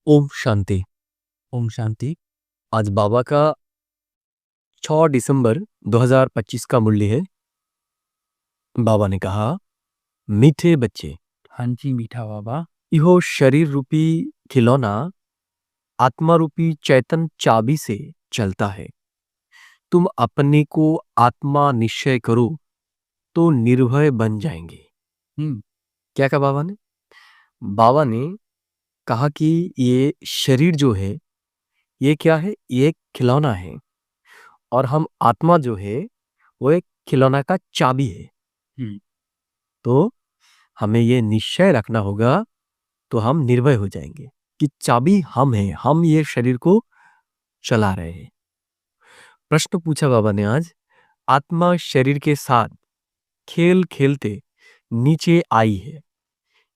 ओम शांति। ओम शांति। आज बाबा का 6 दिसंबर 2025 का मुरली है। बाबा ने कहा, मीठे बच्चे, हाँ जी, मीठा बाबा। इहो शरीर रूपी खिलौना आत्मा रूपी चैतन चाबी से चलता है। तुम अपने को आत्मा निश्चय करो तो निर्भय बन जाएंगे। हम्म। क्या कहा बाबा ने? बाबा ने कहा कि ये शरीर जो है, ये क्या है? ये एक खिलौना है और हम आत्मा जो है वो एक खिलौना का चाबी है। हम्म। तो हमें ये निश्चय रखना होगा तो हम निर्भय हो जाएंगे कि चाबी हम हैं, हम ये शरीर को चला रहे हैं। प्रश्न पूछा बाबा ने आज, आत्मा शरीर के साथ खेल खेलते नीचे आई है,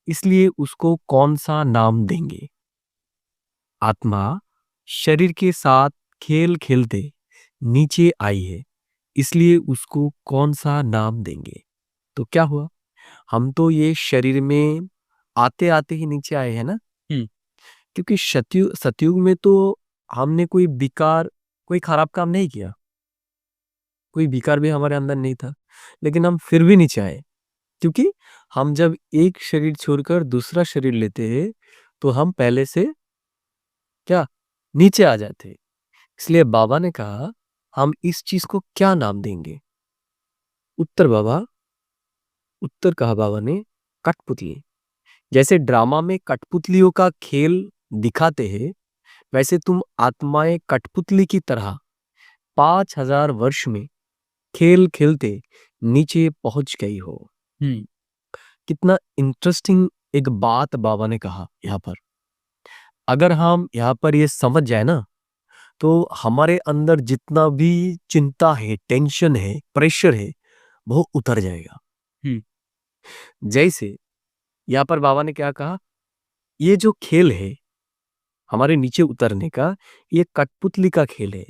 इसलिए उसको कौन सा नाम देंगे? आत्मा शरीर के साथ खेल खेलते नीचे आई है, इसलिए उसको कौन सा नाम देंगे? तो क्या हुआ? हम तो ये शरीर में आते आते ही नीचे आए हैं ना, हम्म। क्योंकि सतयुग में तो हमने कोई विकार, कोई खराब काम नहीं किया, कोई विकार भी हमारे अंदर नहीं था, लेकिन हम फिर भी नीचे आए। क्योंकि हम जब एक शरीर छोड़कर दूसरा शरीर लेते हैं तो हम पहले से क्या नीचे आ जाते हैं। इसलिए बाबा ने कहा, हम इस चीज को क्या नाम देंगे? उत्तर बाबा उत्तर कहा बाबा ने, कठपुतली। जैसे ड्रामा में कठपुतलियों का खेल दिखाते हैं, वैसे तुम आत्माएं कठपुतली की तरह 5000 वर्ष में खेल खेलते नीचे पहुंच गई हो। हम्म। कितना इंटरेस्टिंग एक बात बाबा ने कहा यहाँ पर। अगर हम यहाँ पर ये समझ जाए ना, तो हमारे अंदर जितना भी चिंता है, टेंशन है, प्रेशर है, वो उतर जाएगा। हम्म। जैसे यहाँ पर बाबा ने क्या कहा, ये जो खेल है हमारे नीचे उतरने का, ये कठपुतली का खेल है।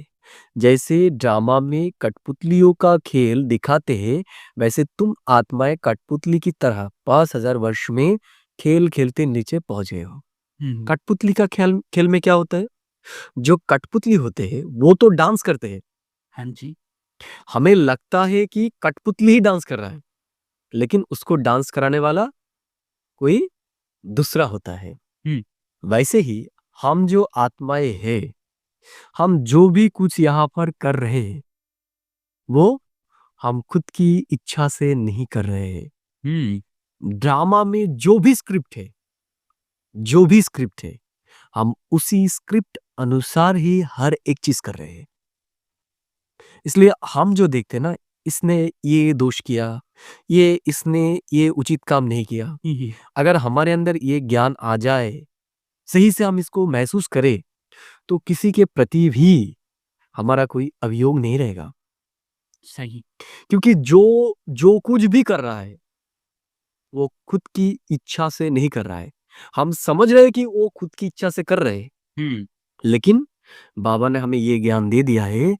जैसे ड्रामा में कठपुतलियों का खेल दिखाते हैं, वैसे तुम आत्माएं कठपुतली की तरह 5000 वर्ष में खेल खेलते नीचे पहुंच गए हो। हम्म। कठपुतली का खेल खेल में क्या होता है? जो कठपुतली होते हैं वो तो डांस करते हैं। हाँ जी। हमें लगता है कि कठपुतली ही डांस कर रहा है, लेकिन उसको डांस कराने वाला कोई दूसरा होता है। हम्म। वैसे ही हम जो आत्माएं हैं, हम जो भी कुछ यहाँ पर कर रहे हैं, वो हम खुद की इच्छा से नहीं कर रहे हैं। हम्म। ड्रामा में जो भी स्क्रिप्ट है, हम उसी स्क्रिप्ट अनुसार ही हर एक चीज कर रहे हैं। इसलिए हम जो देखते हैं ना, इसने ये दोष किया, ये इसने ये उचित काम नहीं किया, हम्म। अगर हमारे अंदर ये ज्ञान आ जाए, सही से हम इसको महसूस करें, तो किसी के प्रति भी हमारा कोई अभियोग नहीं रहेगा। सही। क्योंकि जो जो कुछ भी कर रहा है वो खुद की इच्छा से नहीं कर रहा है। हम समझ रहे हैं कि वो खुद की इच्छा से कर रहे हैं, हम्म। लेकिन बाबा ने हमें ये ज्ञान दे दिया है,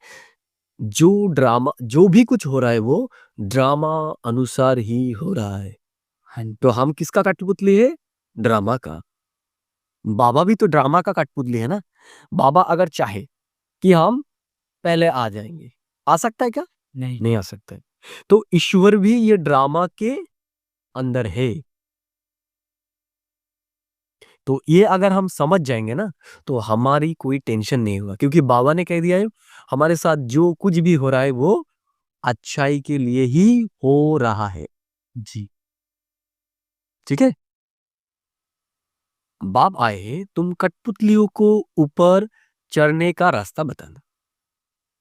जो भी कुछ हो रहा है वो ड्रामा अनुसार ही हो रहा है। हाँ। तो हम किसका कठपुतली है? ड्रामा का। बाबा भी तो ड्रामा का कठपुतली है ना। बाबा अगर चाहे कि हम पहले आ जाएंगे, आ सकता है क्या? नहीं। नहीं आ सकता है। तो ईश्वर भी ये ड्रामा के अंदर है। तो ये अगर हम समझ जाएंगे ना, तो हमारी कोई टेंशन नहीं होगा, क्योंकि बाबा ने कह दिया है, हमारे साथ जो कुछ भी हो रहा है वो अच्छाई के लिए ही हो रहा है। जी। ठीक है? बाप आए हैं तुम कठपुतलियों को ऊपर चढ़ने का रास्ता बताना।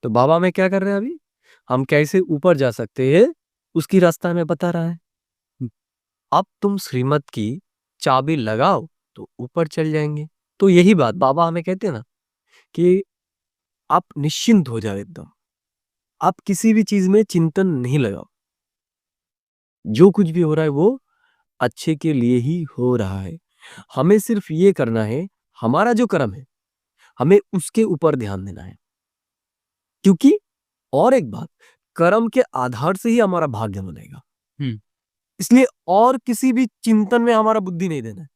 तो बाबा में क्या कर रहे हैं अभी? हम कैसे ऊपर जा सकते हैं उसकी रास्ता हमें बता रहा है। अब तुम श्रीमत की चाबी लगाओ तो ऊपर चल जाएंगे। तो यही बात बाबा हमें कहते हैं ना, कि आप निश्चिंत हो जाओ एकदम। आप किसी भी चीज में चिंतन नहीं लगाओ। जो कुछ भी हो रहा है वो अच्छे के लिए ही हो रहा है। हमें सिर्फ ये करना है, हमारा जो कर्म है हमें उसके ऊपर ध्यान देना है। क्योंकि और एक बात, कर्म के आधार से ही हमारा भाग्य बनेगा। हम्म। इसलिए और किसी भी चिंतन में हमारा बुद्धि नहीं देना है।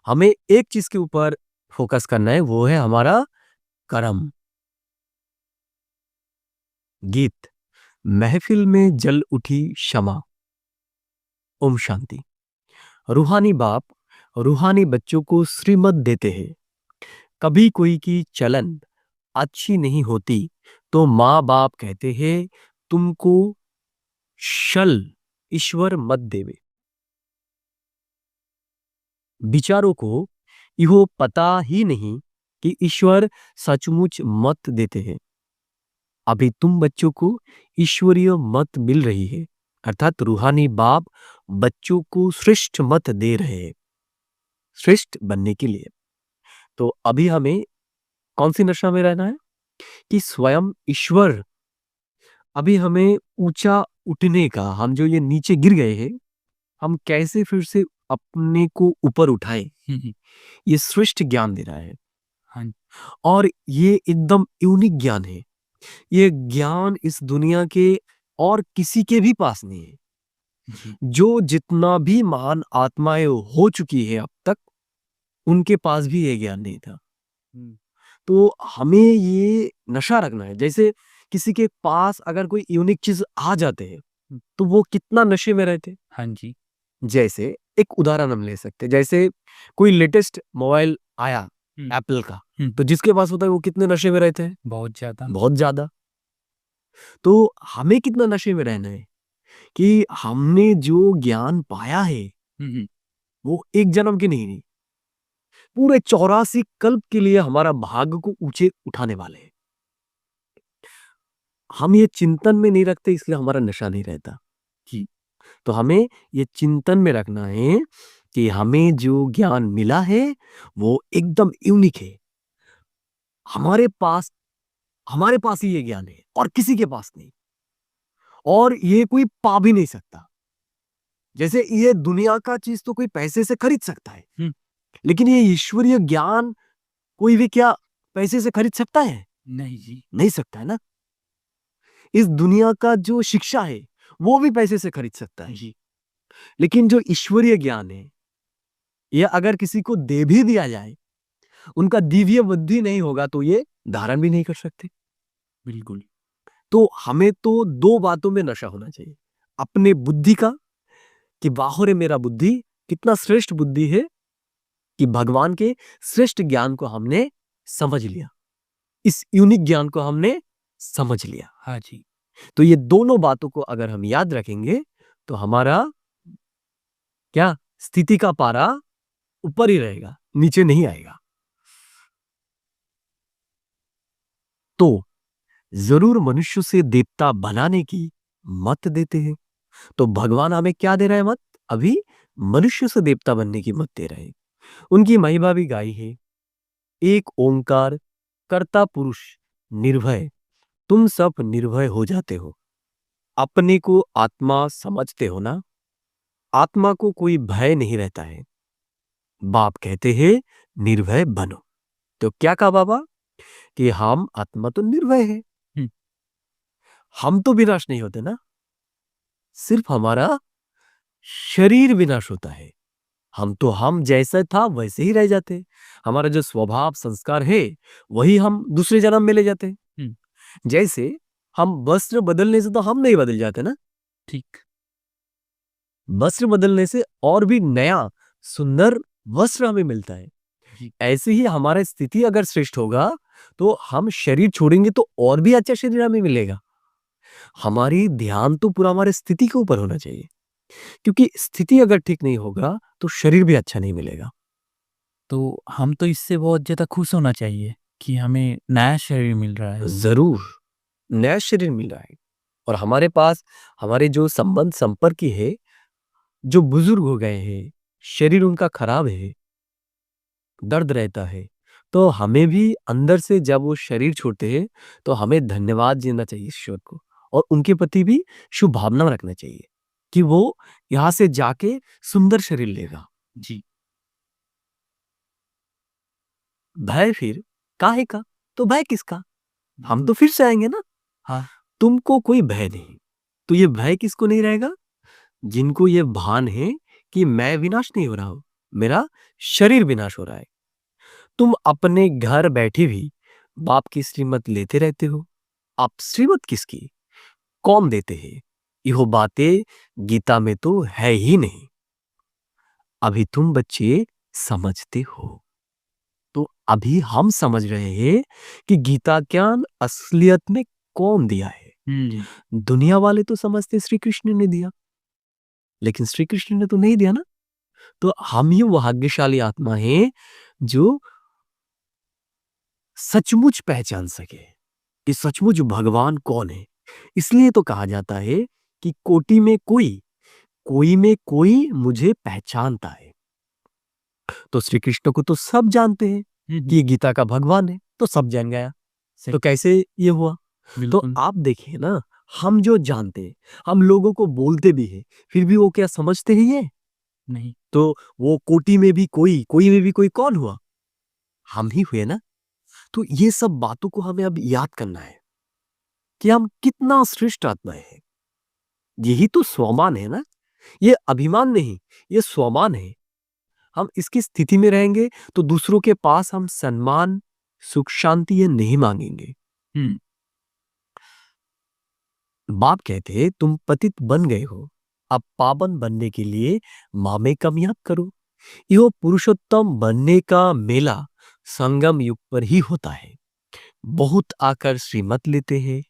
हमें एक चीज के ऊपर फोकस करना है, वो है हमारा कर्म। गीत। महफिल में जल उठी क्षमा। ओम शांति। रूहानी बाप रूहानी बच्चों को श्रीमत देते हैं। कभी कोई की चलन अच्छी नहीं होती तो माँ बाप कहते हैं तुमको शल ईश्वर मत देवे। विचारों को इहो पता ही नहीं कि ईश्वर सचमुच मत देते हैं। अभी तुम बच्चों को ईश्वरीय मत मिल रही है, अर्थात रूहानी बाप बच्चों को श्रेष्ठ मत दे रहे हैं, श्रेष्ठ बनने के लिए। तो अभी हमें कौन सी नशा में रहना है कि स्वयं ईश्वर, अभी हमें ऊंचा उठने का, हम जो ये नीचे गिर गए हैं हम कैसे फिर से अपने को ऊपर उठाए, ये श्रेष्ठ ज्ञान दे रहा है। हाँ और ये एकदम यूनिक ज्ञान है। ये ज्ञान इस दुनिया के और किसी के भी पास नहीं है। जी जो जितना भी महान आत्माएं हो चुकी है अब तक, उनके पास भी ये ज्ञान नहीं था। तो हमें ये नशा रखना है। जैसे किसी के पास अगर कोई यूनिक चीज आ जाते हैं तो वो कितना नशे में रहते। हाँ जी जैसे एक उदाहरण हम ले सकते हैं, जैसे कोई लेटेस्ट मोबाइल आया एप्पल का, तो जिसके पास होता है वो कितने नशे में रहते हैं, बहुत ज्यादा बहुत ज्यादा। तो हमें कितना नशे में रहना है कि हमने जो ज्ञान पाया है वो एक जन्म के नहीं, पूरे 84 कल्प के लिए हमारा भाग्य को ऊंचे उठाने वाले हैं। हम ये चिंतन में नहीं रखते, इसलिए हमारा नशा नहीं रहता। जी तो हमें ये चिंतन में रखना है कि हमें जो ज्ञान मिला है वो एकदम यूनिक है। हमारे पास ही ये ज्ञान है और किसी के पास नहीं, और ये कोई पा भी नहीं सकता। जैसे ये दुनिया का चीज तो कोई पैसे से खरीद सकता है, लेकिन ये ईश्वरीय ज्ञान कोई भी क्या पैसे से खरीद सकता है? नहीं जी नहीं सकता है ना। इस दुनिया का जो शिक्षा है वो भी पैसे से खरीद सकता है, जी लेकिन जो ईश्वरीय ज्ञान है ये अगर किसी को दे भी दिया जाए, उनका दिव्य बुद्धि नहीं होगा तो ये धारण भी नहीं कर सकते। बिल्कुल तो हमें तो दो बातों में नशा होना चाहिए। अपने बुद्धि का, कि बाहुरे मेरा बुद्धि कितना श्रेष्ठ बुद्धि है, कि भगवान के श्रेष्ठ ज्ञान को हमने समझ लिया, इस यूनिक ज्ञान को हमने समझ लिया। हाँ जी तो ये दोनों बातों को अगर हम याद रखेंगे तो हमारा क्या स्थिति का पारा ऊपर ही रहेगा, नीचे नहीं आएगा। तो जरूर मनुष्य से देवता बनाने की मत देते हैं। तो भगवान हमें क्या दे रहे हैं मत? अभी मनुष्य से देवता बनने की मत दे रहे हैं। उनकी महिमा भी गाई है, एक ओंकार कर्ता पुरुष निर्भय, तुम सब निर्भय हो जाते हो। अपने को आत्मा समझते हो ना, आत्मा को कोई भय नहीं रहता है। बाप कहते हैं निर्भय बनो। तो क्या कहा बाबा? कि हम आत्मा तो निर्भय है, हम्म, हम तो विनाश नहीं होते ना, सिर्फ हमारा शरीर विनाश होता है। हम जैसा था वैसे ही रह जाते। हमारा जो स्वभाव संस्कार है वही हम दूसरे जन्म में ले जाते। हम्म, जैसे हम वस्त्र बदलने से तो हम नहीं बदल जाते ना, ठीक वस्त्र बदलने से और भी नया सुंदर वस्त्र हमें मिलता है। जी ऐसे ही हमारा स्थिति अगर श्रेष्ठ होगा तो हम शरीर छोड़ेंगे तो और भी अच्छा शरीर हमें मिलेगा। हमारी ध्यान तो पूरा हमारे स्थिति के ऊपर होना चाहिए, क्योंकि स्थिति अगर ठीक नहीं होगा तो शरीर भी अच्छा नहीं मिलेगा। तो हम तो इससे बहुत ज़्यादा खुश होना चाहिए कि हमें नया शरीर मिल रहा है। जरूर नया शरीर मिल रहा है, और हमारे पास हमारे जो संबंध संपर्क की है, जो बुजुर्ग हो गए हैं, शरीर उनका खराब है, दर्द रहता है, तो हमें भी अंदर से जब वो शरीर छोड़ते हैं तो हमें धन्यवाद देना चाहिए ईश्वर को, और उनके प्रति भी शुभ भावना रखना चाहिए कि वो यहाँ से जाके सुंदर शरीर लेगा। जी भय फिर काहे का? तो भय किसका? हम तो फिर से आएंगे ना। हाँ तुमको कोई भय नहीं, तो ये भय किसको नहीं रहेगा? जिनको ये भान है कि मैं विनाश नहीं हो रहा हूं, मेरा शरीर विनाश हो रहा है। तुम अपने घर बैठे भी बाप की श्रीमत लेते रहते हो। आप श्रीमत किसकी, कौन देते हैं? यह बातें गीता में तो है ही नहीं। अभी तुम बच्चे समझते हो। तो अभी हम समझ रहे हैं कि गीता ज्ञान असलियत में कौन दिया है। दुनिया वाले तो समझते श्री कृष्ण ने दिया, लेकिन श्री कृष्ण ने तो नहीं दिया ना। तो हम ही भाग्यशाली आत्मा हैं जो सचमुच पहचान सके कि सचमुच भगवान कौन है। इसलिए तो कहा जाता है कि कोटि में कोई में कोई मुझे पहचानता है। तो श्री कृष्ण को तो सब जानते हैं कि ये गीता का भगवान है, तो सब जान गया। तो कैसे ये हुआ? तो आप देखिए ना, हम जो जानते हैं, हम लोगों को बोलते भी हैं, फिर भी वो क्या समझते हैं ये? नहीं। तो वो कोटि में भी कोई में भी कोई कौन हुआ? हम ही हुए ना। तो ये सब बातों को हमें अब याद करना है कि हम कितना श्रेष्ठ आत्मा है। यही तो स्वमान है ना, ये अभिमान नहीं, ये स्वमान है। हम इसकी स्थिति में रहेंगे तो दूसरों के पास हम सम्मान, सुख, शांति ये नहीं मांगेंगे। बाप कहते हैं तुम पतित बन गए हो, अब पावन बनने के लिए माँ में कामयाब करो। यह पुरुषोत्तम बनने का मेला संगम युग पर ही होता है। बहुत आकर श्रीमत लेते हैं।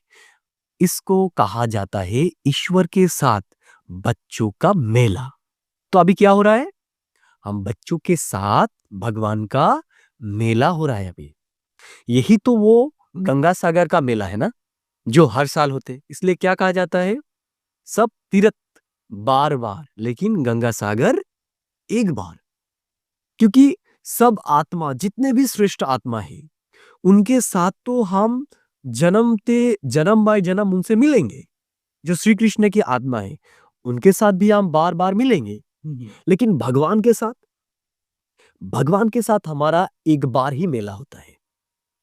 इसको कहा जाता है ईश्वर के साथ बच्चों का मेला। तो अभी क्या हो रहा है? हम बच्चों के साथ भगवान का मेला हो रहा है अभी। यही तो वो गंगा सागर का मेला है ना, जो हर साल होते। इसलिए क्या कहा जाता है? सब तीर्थ बार बार, लेकिन गंगा सागर एक बार। क्योंकि सब आत्मा, जितने भी श्रेष्ठ आत्मा है, उनके साथ तो हम जन्म बाय जन्म उनसे मिलेंगे। जो श्री कृष्ण की आत्मा है, उनके साथ भी हम बार बार मिलेंगे। लेकिन भगवान के साथ हमारा एक बार ही मेला होता है,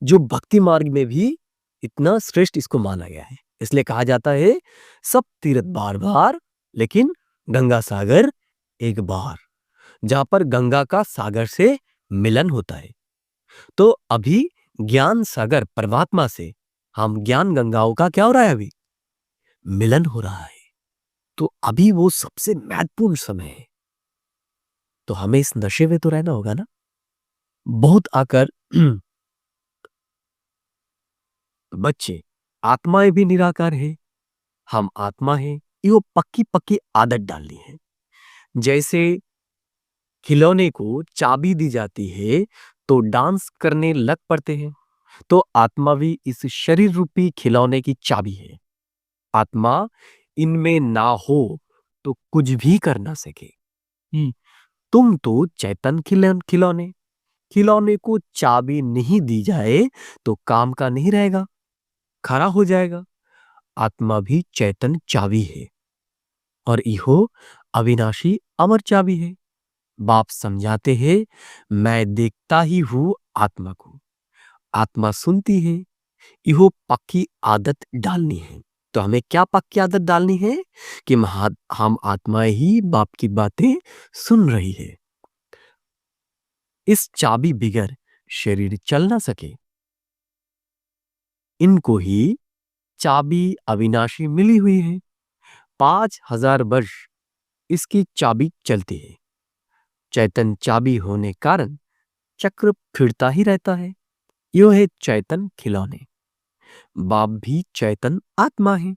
जो भक्ति मार्ग में भी इतना श्रेष्ठ इसको माना गया है। इसलिए कहा जाता है सब तीर्थ बार बार, लेकिन गंगा सागर एक बार, जहां पर गंगा का सागर से मिलन होता है। तो अभी ज्ञान सागर परमात्मा से हम ज्ञान गंगाओं का क्या हो रहा है? अभी मिलन हो रहा है। तो अभी वो सबसे महत्वपूर्ण समय है। तो हमें इस नशे में तो रहना होगा ना। बहुत आकर बच्चे, आत्माएं भी निराकार है, हम आत्मा है, ये पक्की पक्की आदत डालनी है। जैसे खिलौने को चाबी दी जाती है तो डांस करने लग पड़ते हैं, तो आत्मा भी इस शरीर रूपी खिलौने की चाबी है। आत्मा इनमें ना हो तो कुछ भी कर ना सके। तुम तो चैतन खिलौने, खिलौने को चाबी नहीं दी जाए तो काम का नहीं रहेगा, खरा हो जाएगा। आत्मा भी चैतन चाबी है, और इहो अविनाशी अमर चाबी है। बाप समझाते हैं, मैं देखता ही हूं आत्मा को, आत्मा सुनती है। इहो पक्की आदत डालनी है। तो हमें क्या पक्की आदत डालनी है? कि हम आत्माएं ही बाप की बातें सुन रही है। इस चाबी बिगर शरीर चल ना सके। इनको ही चाबी अविनाशी मिली हुई है। 5000 वर्ष इसकी चाबी चलती है। चैतन चाबी होने कारण चक्र फिरता ही रहता है। यो है चैतन खिलौने। बाप भी चैतन आत्मा है।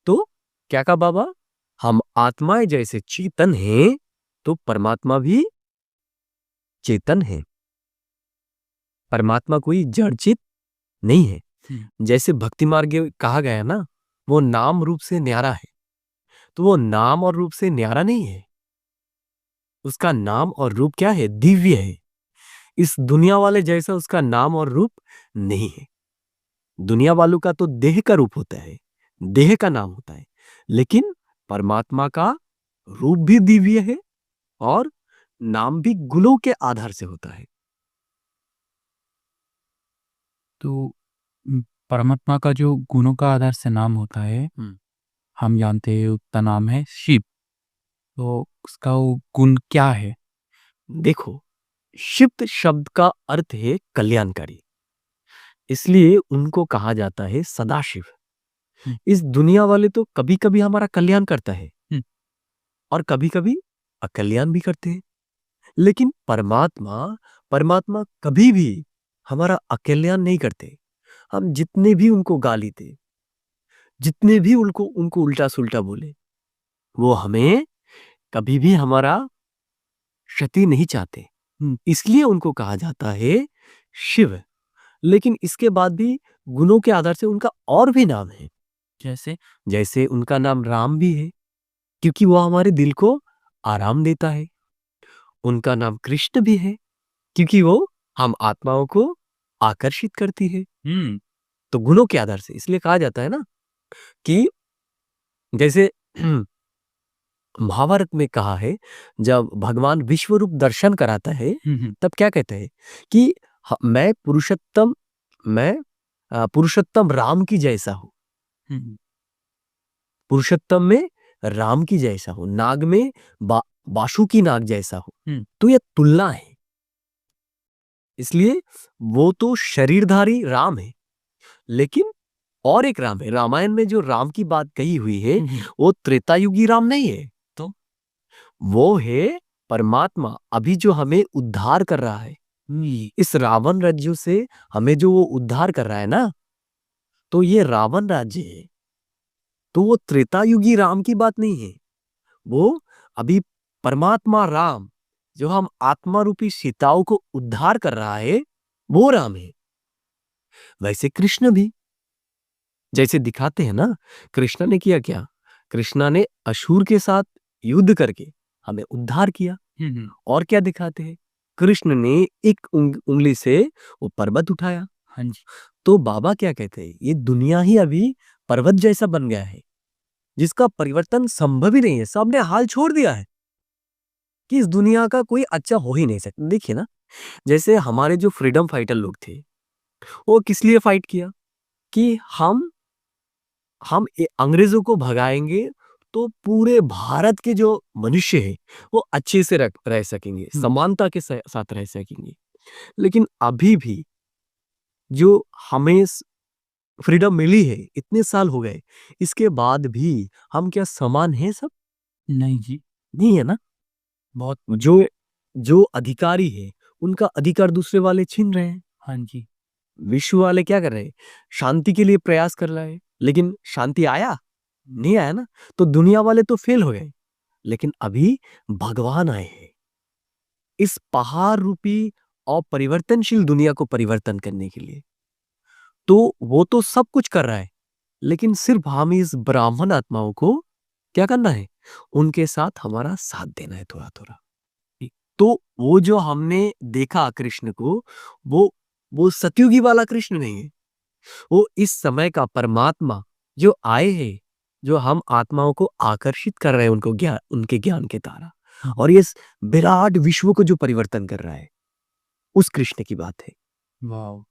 तो क्या कहा बाबा? हम आत्माएं जैसे चेतन हैं, तो परमात्मा भी चेतन है। परमात्मा कोई जड़ चित नहीं है। जैसे भक्ति मार्ग कहा गया ना, वो नाम रूप से न्यारा है, तो वो नाम और रूप से न्यारा नहीं है। उसका नाम और रूप क्या है? दिव्य है। इस दुनिया वाले जैसा उसका नाम और रूप नहीं है। दुनिया वालों का तो देह का रूप होता है, देह का नाम होता है, लेकिन परमात्मा का रूप भी दिव्य है और नाम भी गुणों के आधार से होता है। तो परमात्मा का जो गुणों का आधार से नाम होता है, हम जानते हैं उसका नाम है शिव। तो उसका वो गुण क्या है? देखो, शिव शब्द का अर्थ है कल्याणकारी, इसलिए उनको कहा जाता है सदाशिव। इस दुनिया वाले तो कभी कभी हमारा कल्याण करता है और कभी कभी अकल्याण भी करते हैं, लेकिन परमात्मा परमात्मा कभी भी हमारा अकल्याण नहीं करते। हम जितने भी उनको गाली दे, जितने भी उनको उनको उल्टा सुल्टा बोले, वो हमें कभी भी हमारा क्षति नहीं चाहते, इसलिए उनको कहा जाता है शिव। लेकिन इसके बाद भी गुणों के आधार से उनका और भी नाम है। जैसे जैसे उनका नाम राम भी है, क्योंकि वो हमारे दिल को आराम देता है। उनका नाम कृष्ण भी है, क्योंकि वो हम आत्माओं को आकर्षित करती है। तो गुणों के आधार से इसलिए कहा जाता है ना कि जैसे महाभारत में कहा है, जब भगवान विश्व रूप दर्शन कराता है तब क्या कहते हैं कि मैं पुरुषोत्तम राम की जैसा हूं। पुरुषोत्तम में राम की जैसा हूं, नाग में बासुकी नाग जैसा हूं। तो यह तुलना है, इसलिए वो तो शरीरधारी राम है, लेकिन और एक राम है। रामायण में जो राम की बात कही हुई है वो त्रेतायुगी राम नहीं है, तो वो है परमात्मा, अभी जो हमें उद्धार कर रहा है इस रावण राज्य से। हमें जो वो उद्धार कर रहा है ना, तो ये रावण राज्य है। तो वो त्रेतायुगी राम की बात नहीं है, वो अभी परमात्मा राम जो हम आत्मा रूपी सीताओं को उद्धार कर रहा है, वो राम है। वैसे कृष्ण भी जैसे दिखाते हैं ना, कृष्ण ने किया क्या? कृष्ण ने असुर के साथ युद्ध करके हमें उद्धार किया। और क्या दिखाते हैं? कृष्ण ने एक उंगली से वो पर्वत उठाया। हाँ जी। तो बाबा क्या कहते हैं, ये दुनिया ही अभी पर्वत जैसा बन गया है, जिसका परिवर्तन संभव ही नहीं है। सबने हाल छोड़ दिया है कि इस दुनिया का कोई अच्छा हो ही नहीं सकता। देखिए ना, जैसे हमारे जो फ्रीडम फाइटर लोग थे, वो किस लिए फाइट किया कि हम अंग्रेजों को भगाएंगे तो पूरे भारत के जो मनुष्य है वो अच्छे से रह सकेंगे, समानता के साथ रह सकेंगे। लेकिन अभी भी जो हमें फ्रीडम मिली है, इतने साल हो गए, इसके बाद भी हम क्या समान हैं सब? नहीं जी। नहीं है ना। बहुत जो जो अधिकारी है उनका अधिकार दूसरे वाले छीन रहे हैं। हाँ जी। विश्व वाले क्या कर रहे हैं? शांति के लिए प्रयास कर रहे हैं, लेकिन शांति आया नहीं आया ना। तो दुनिया वाले तो फेल हो गए, लेकिन अभी भगवान आए हैं इस पहाड़ रूपी और परिवर्तनशील दुनिया को परिवर्तन करने के लिए। तो वो तो सब कुछ कर रहा है, लेकिन सिर्फ हम इस ब्राह्मण आत्माओं को क्या करना है? उनके साथ हमारा साथ देना है थोड़ा थोड़ा। तो वो जो हमने देखा कृष्ण को, वो सतयुगी वाला कृष्ण नहीं है, वो इस समय का परमात्मा जो आए हैं, जो हम आत्माओं को आकर्षित कर रहे हैं उनको ज्ञान, उनके ज्ञान के द्वारा, और ये विराट विश्व को जो परिवर्तन कर रहा है, उस कृष्ण की बात है। वाह।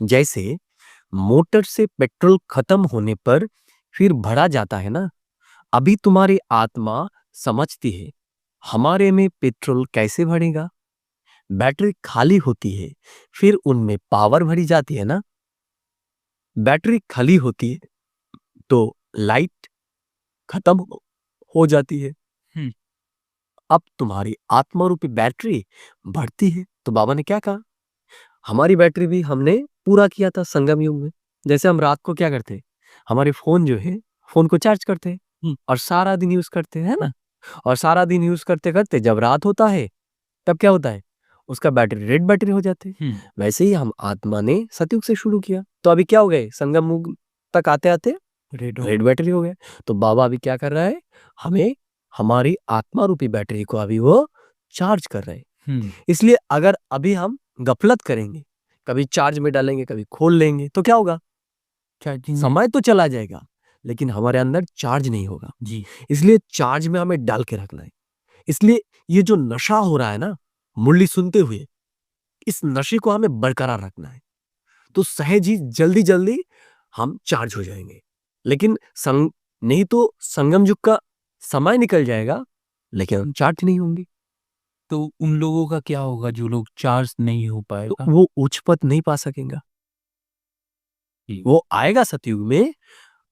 जैसे मोटर से पेट्रोल खत्म होने पर फिर भरा जाता है ना, अभी तुम्हारी आत्मा समझती है हमारे में पेट्रोल कैसे भरेगा। बैटरी खाली होती है, फिर उनमें पावर भरी जाती है ना। बैटरी खाली होती है तो लाइट खत्म हो जाती है। अब तुम्हारी आत्मा रूपी बैटरी बढ़ती है। तो बाबा ने क्या कहा, हमारी बैटरी भी हमने पूरा किया था संगम युग में। जैसे हम रात को क्या करते हैं, हमारे फोन जो है, फोन को चार्ज करते हैं और सारा दिन यूज करते हैं ना। और सारा दिन यूज करते करते जब रात होता है तब क्या होता है, उसका बैटरी रेड बैटरी हो जाती है। वैसे ही हम आत्मा ने सतयुग से शुरू किया, तो अभी क्या हो गए, संगम युग तक आते आते रेड बैटरी हो गए। तो बाबा अभी क्या कर रहा है, हमें हमारी आत्मा रूपी बैटरी को अभी वो चार्ज कर रहे हैं। इसलिए अगर अभी हम गफलत करेंगे, कभी चार्ज में डालेंगे कभी खोल लेंगे, तो क्या होगा, समय तो चला जाएगा लेकिन हमारे अंदर चार्ज नहीं होगा जी। इसलिए चार्ज में हमें डाल के रखना है। इसलिए ये जो नशा हो रहा है ना मुरली सुनते हुए, इस नशे को हमें बरकरार रखना है, तो सहज ही जल्दी जल्दी हम चार्ज हो जाएंगे। लेकिन नहीं तो संगम युग का समय निकल जाएगा लेकिन हम चार्ज नहीं होंगे। तो उन लोगों का क्या होगा जो लोग चार्ज नहीं हो तो पाएगा? वो उच्च पद नहीं पा सकेगा। जी। वो आएगा सतयुग में,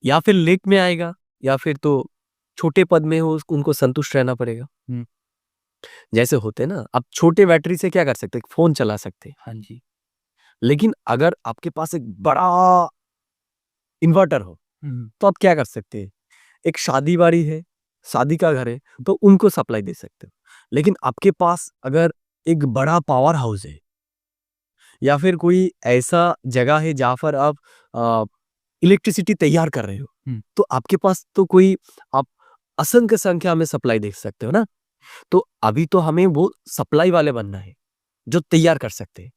या फिर लेक में आएगा, या फिर तो छोटे पद में हो, उनको संतुष्ट रहना पड़ेगा। हुँ। जैसे होते ना, अब छोटे बैटरी से क्या कर सकते हैं, फोन चला सकते हैं। हाँ जी। लेकिन अगर आपके पास एक बड़ा इन्वर्टर हो, हुँ। तो आप क्या कर सकते हैं, एक शादी बाड़ी है, शादी का घर है, तो उनको सप्लाई दे सकते हो। लेकिन आपके पास अगर एक बड़ा पावर हाउस है, या फिर कोई ऐसा जगह है जहाँ पर आप इलेक्ट्रिसिटी तैयार कर रहे हो, हुँ। तो आपके पास तो कोई, आप असंख्य संख्या में सप्लाई दे सकते हो ना। तो अभी तो हमें वो सप्लाई वाले बनना है, जो तैयार कर सकते हैं।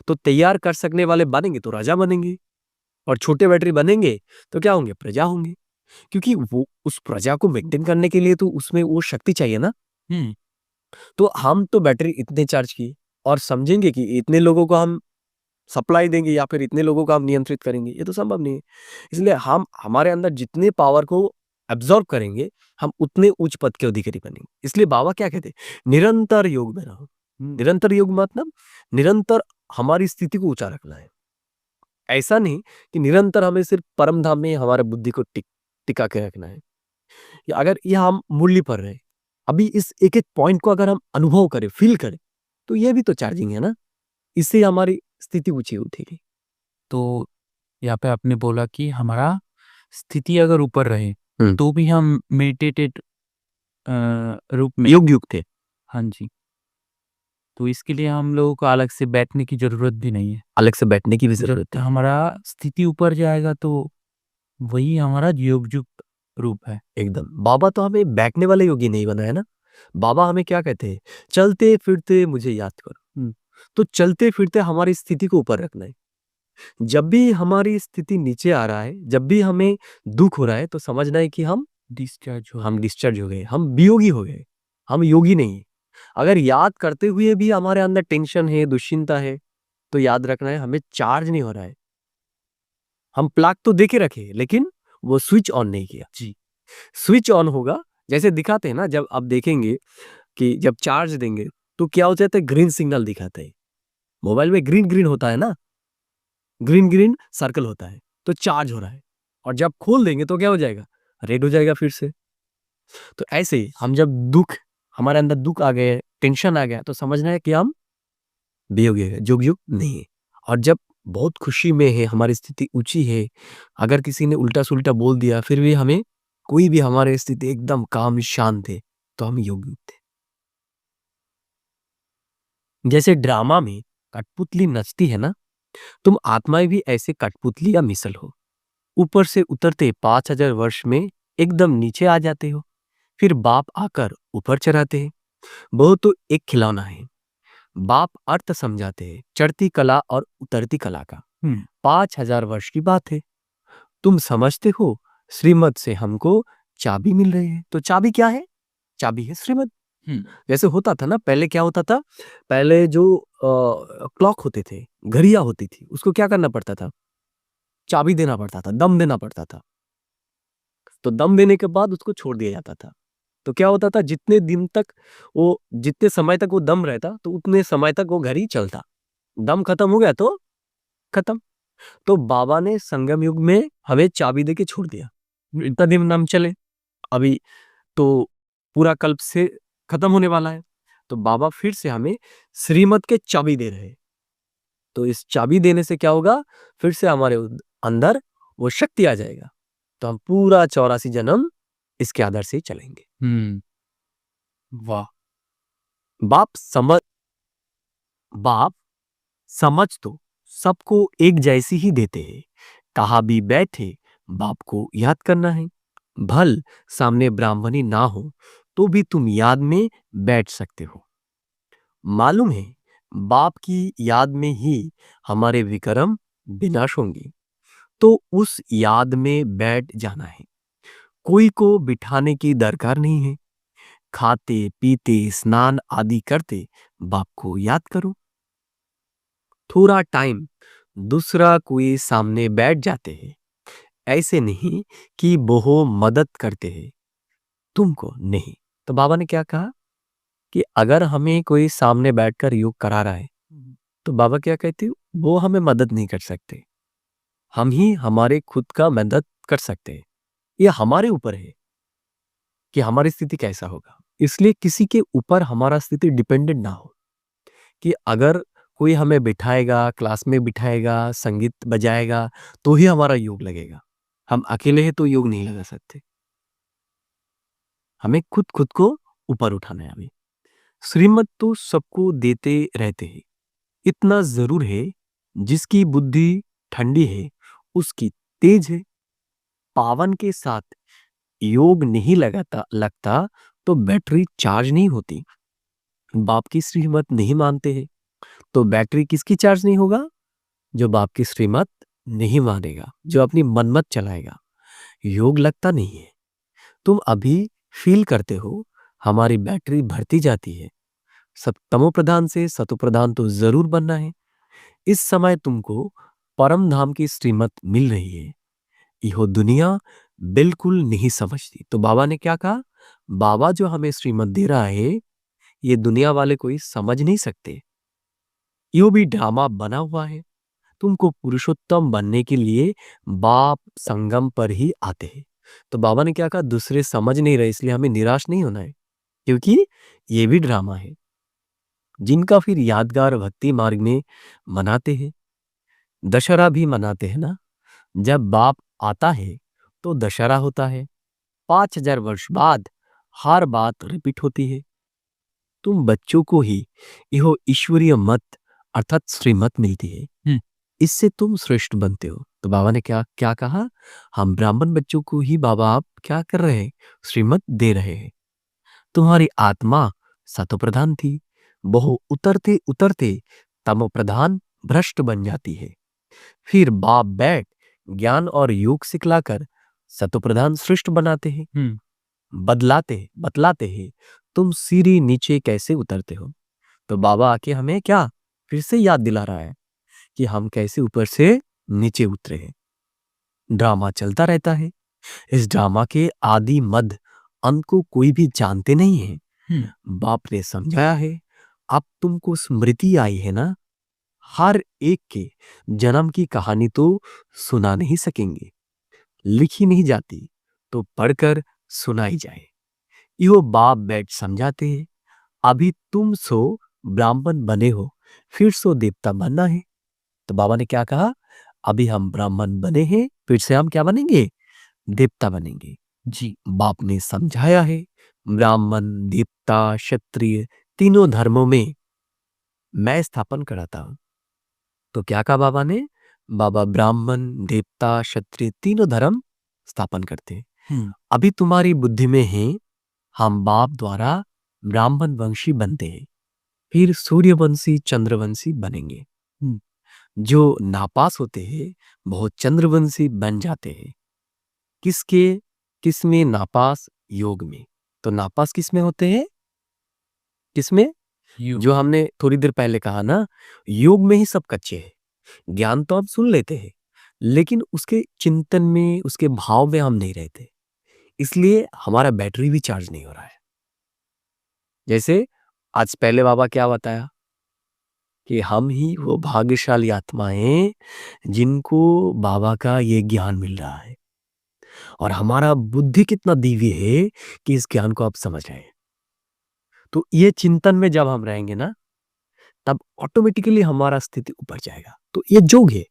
तो तैयार कर सकने वाले बनेंगे तो राजा बनेंगे, और छोटे बैटरी बनेंगे तो क्या होंगे, प्रजा होंगे। क्योंकि वो उस प्रजा को मेंटेन करने के लिए तो उसमें वो शक्ति चाहिए ना। हुँ। तो हम तो बैटरी इतने चार्ज की, और समझेंगे कि इतने लोगों को हम सप्लाई देंगे या फिर इतने लोगों को हम नियंत्रित करेंगे, ये तो संभव नहीं है। इसलिए हम हमारे अंदर जितने पावर को एब्जॉर्ब करेंगे, हम उतने उच्च पद के अधिकारी बनेंगे। इसलिए बाबा क्या कहते हैं, निरंतर योग में रहो। हुँ। निरंतर योग मतलब निरंतर हमारी स्थिति को ऊंचा रखना है। ऐसा नहीं कि निरंतर हमें सिर्फ परम धाम में हमारे बुद्धि को टिका के रखना है। या अगर ये हम मूल्य पर रहे, अभी इस एक एक पॉइंट को अगर हम अनुभव करें, फील करें, तो ये भी तो चार्जिंग है ना। इससे हमारी स्थिति ऊंची उठेगी। तो यहाँ पे आपने बोला कि हमारा स्थिति अगर ऊपर रहे, तो भी हम मेडिटेटेड रूप में योग युग थे, हाँ जी। तो इसके लिए हम लोगों को अलग से बैठने की ज़रूरत भी नहीं है। अलग से बैठने की भी जब जरूरत है। हमारा स्थिति ऊपर जाएगा तो वही हमारा योगयुक्त रूप है। एकदम, बाबा तो हमें बैठने वाले योगी नहीं बनाया ना। बाबा हमें क्या कहते हैं, चलते फिरते मुझे याद करो। तो चलते फिरते हमारी स्थिति को ऊपर रखना है। जब भी हमारी स्थिति नीचे आ रहा है, जब भी हमें दुख हो रहा है, तो समझना है कि डिस्चार्ज हो हम गया। डिस्चार्ज हो गए, हम वियोगी हो गए, हम योगी नहीं है। अगर याद करते हुए भी हमारे अंदर टेंशन है, दुश्चिंता है, तो याद रखना है हमें चार्ज नहीं हो रहा है। हम प्लग तो देके रखे, लेकिन वो स्विच ऑन नहीं किया। जी। स्विच ऑन होगा, जैसे दिखाते हैं ना, जब आप देखेंगे कि जब चार्ज देंगे तो क्या हो जाता है, ग्रीन सिग्नल दिखाते हैं। मोबाइल में ग्रीन ग्रीन होता है ना, ग्रीन ग्रीन सर्कल होता है, तो चार्ज हो रहा है। और जब खोल देंगे तो क्या हो जाएगा, रेड हो जाएगा फिर से। तो ऐसे ही हम जब हमारे अंदर दुख आ गए, टेंशन आ गया, तो समझना है कि हम वियोगी है, जोगयुग नहीं है। और जब बहुत खुशी में है, हमारी स्थिति ऊंची है, अगर किसी ने उल्टा सुल्टा बोल दिया, फिर भी हमें कोई भी, हमारी स्थिति एकदम काम शांत है, तो हम योगयुग थे। जैसे ड्रामा में कठपुतली नचती है ना, तुम आत्माएं भी ऐसे कठपुतली या मिसल हो। ऊपर से उतरते 5,000 वर्ष में एकदम नीचे आ जाते हो, फिर बाप आकर ऊपर चढ़ाते हैं। वो तो एक खिलौना है। बाप अर्थ समझाते हैं, चढ़ती कला और उतरती कला का। 5,000 वर्ष की बात है। तुम समझते हो, श्रीमत से हमको चाबी मिल रही है। तो चाबी क्या है, चाबी है श्रीमत। जैसे होता था ना, पहले क्या होता था, पहले जो क्लॉक होते थे, घड़ियां होती थी, उसको क्या करना पड़ता था, चाबी देना पड़ता था, दम देना पड़ता था। तो दम देने के बाद उसको छोड़ दिया जाता था। तो क्या होता था, जितने दिन तक वो, जितने समय तक वो दम रहता, तो उतने समय तक वो घड़ी चलता। दम खत्म हो गया तो खत्म। तो बाबा ने संगम युग में हमें चाबी देके छोड़ दिया, इतना दिन दम चले। अभी तो पूरा कल्प से खत्म होने वाला है, तो बाबा फिर से हमें श्रीमत के चाबी दे रहे हैं। तो इस चाबी देने से क्या होगा, फिर से हमारे अंदर वो शक्ति आ जाएगा। तो हम पूरा 84 जन्म इसके आधार से ही चलेंगे। वाह! बाप समझ बाप समझ तो सबको एक जैसी ही देते हैं। कहा भी बैठे, बाप को याद करना है। भल सामने ब्राह्मणी ना हो, तो भी तुम याद में बैठ सकते हो। मालूम है, बाप की याद में ही हमारे विक्रम विनाश होंगे, तो उस याद में बैठ जाना है। कोई को बिठाने की दरकार नहीं है। खाते पीते स्नान आदि करते बाप को याद करो। थोड़ा टाइम दूसरा कोई सामने बैठ जाते हैं, ऐसे नहीं कि वो मदद करते हैं, तुमको नहीं। तो बाबा ने क्या कहा कि अगर हमें कोई सामने बैठकर योग करा रहा है तो बाबा क्या कहते हैं, वो हमें मदद नहीं कर सकते, हम ही हमारे खुद का मदद कर सकते हैं। ये हमारे ऊपर है कि हमारी स्थिति कैसा होगा। इसलिए किसी के ऊपर हमारा स्थिति डिपेंडेंट ना हो कि अगर कोई हमें बिठाएगा, क्लास में बिठाएगा, संगीत बजाएगा तो ही हमारा योग लगेगा। हम अकेले हैं तो योग नहीं लगा सकते। हमें खुद खुद को ऊपर उठाना है। हमें श्रीमत तो सबको देते रहते हैं, इतना जरूर है जिसकी बुद्धि ठंडी है उसकी तेज है। पावन के साथ योग नहीं लगता तो बैटरी चार्ज नहीं होती। बाप की श्रीमत नहीं मानते हैं तो बैटरी किसकी चार्ज नहीं होगा? जो बाप की श्रीमत नहीं मानेगा, जो अपनी मनमत चलाएगा, योग लगता नहीं है। तुम अभी फील करते हो हमारी बैटरी भरती जाती है। सब तमो प्रधान से सतो प्रधान तो जरूर बनना है। इस समय तुमको परम धाम की श्रीमत मिल रही है, यह दुनिया बिल्कुल नहीं समझती। तो बाबा ने क्या कहा? बाबा जो हमें श्रीमत दे रहा है ये दुनिया वाले कोई समझ नहीं सकते, यो भी ड्रामा बना हुआ है। तुमको पुरुषोत्तम बनने के लिए बाप संगम पर ही आते हैं। तो बाबा ने क्या कहा? दूसरे समझ नहीं रहे इसलिए हमें निराश नहीं होना है, क्योंकि ये भी ड्रामा है जिनका फिर यादगार भक्ति मार्ग में मनाते हैं। दशहरा भी मनाते हैं ना। जब बाप आता है तो दशहरा होता है। 5000 वर्ष बाद हर बात रिपीट होती है। तुम बच्चों को ही यह ईश्वरीय मत अर्थात श्रीमत मिलती है, इससे तुम श्रेष्ठ बनते हो। तो बाबा ने क्या क्या कहा? हम ब्राह्मण बच्चों को ही बाबा आप क्या कर रहे हैं? श्रीमत दे रहे हैं। तुम्हारी आत्मा सतो प्रधान थी, बहु उतरते उतरते तमो प्रधान भ्रष्ट बन जाती है। फिर बाप बैठ ज्ञान और योग सिखलाकर सतो प्रधान श्रेष्ठ बनाते हैं, बतलाते हैं तुम सीढ़ी नीचे कैसे उतरते हो। तो बाबा आके हमें क्या फिर से याद दिला रहा है कि हम कैसे ऊपर से नीचे उतरे हैं। ड्रामा चलता रहता है। इस ड्रामा के आदि मध्य अंत को कोई भी जानते नहीं है। बाप ने समझाया है, अब तुमको स्मृति आई है ना, हर एक के जन्म की कहानी तो सुना नहीं सकेंगे, लिखी नहीं जाती तो पढ़कर सुनाई जाए। यो बाप बैठ समझाते हैं। अभी तुम सो ब्राह्मण बने हो, फिर सो देवता बनना है। तो बाबा ने क्या कहा? अभी हम ब्राह्मण बने हैं, फिर से हम क्या बनेंगे? देवता बनेंगे। जी, बाप ने समझाया है ब्राह्मण देवता क्षत्रिय तीनों धर्मों में मैं स्थापन कराता हूं। तो क्या कहा बाबा ने? बाबा ब्राह्मण देवता क्षत्रिय तीनों धर्म स्थापन करते हैं। अभी तुम्हारी बुद्धि में है हम बाप द्वारा ब्राह्मण वंशी बनते हैं, फिर सूर्यवंशी चंद्रवंशी बनेंगे। जो नापास होते हैं बहुत चंद्रवंशी बन जाते हैं। किसमें नापास? योग में। तो नापास किसमें होते हैं? किसमें? जो हमने थोड़ी देर पहले कहा ना, योग में ही सब कच्चे हैं। ज्ञान तो हम सुन लेते हैं लेकिन उसके चिंतन में उसके भाव में हम नहीं रहते, इसलिए हमारा बैटरी भी चार्ज नहीं हो रहा है। जैसे आज पहले बाबा क्या बताया कि हम ही वो भाग्यशाली आत्माएं जिनको बाबा का ये ज्ञान मिल रहा है, और हमारा बुद्धि कितना दिव्य है कि इस ज्ञान को आप समझ आए। तो ये चिंतन में जब हम रहेंगे ना तब ऑटोमेटिकली हमारा स्थिति ऊपर जाएगा। तो ये जोग है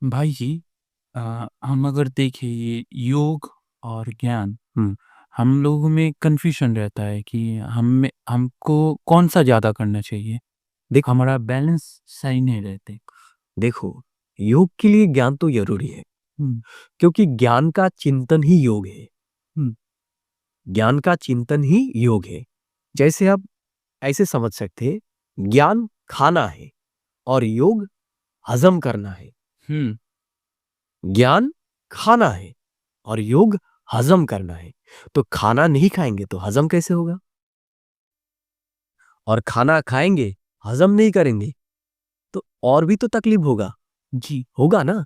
भाई जी। हम अगर देखें ये योग और ज्ञान, हम लोगों में कंफ्यूजन रहता है कि हमको कौन सा ज्यादा करना चाहिए। देखो, हमारा बैलेंस सही नहीं रहते। देखो, योग के लिए ज्ञान तो जरूरी है क्योंकि ज्ञान का चिंतन ही योग है। ज्ञान का चिंतन ही योग है। जैसे आप ऐसे समझ सकते हैं, ज्ञान खाना है और योग हजम करना है। ज्ञान खाना है और योग हजम करना है। तो खाना नहीं खाएंगे तो हजम कैसे होगा? और खाना खाएंगे हजम नहीं करेंगे तो और भी तो तकलीफ होगा। जी होगा ना।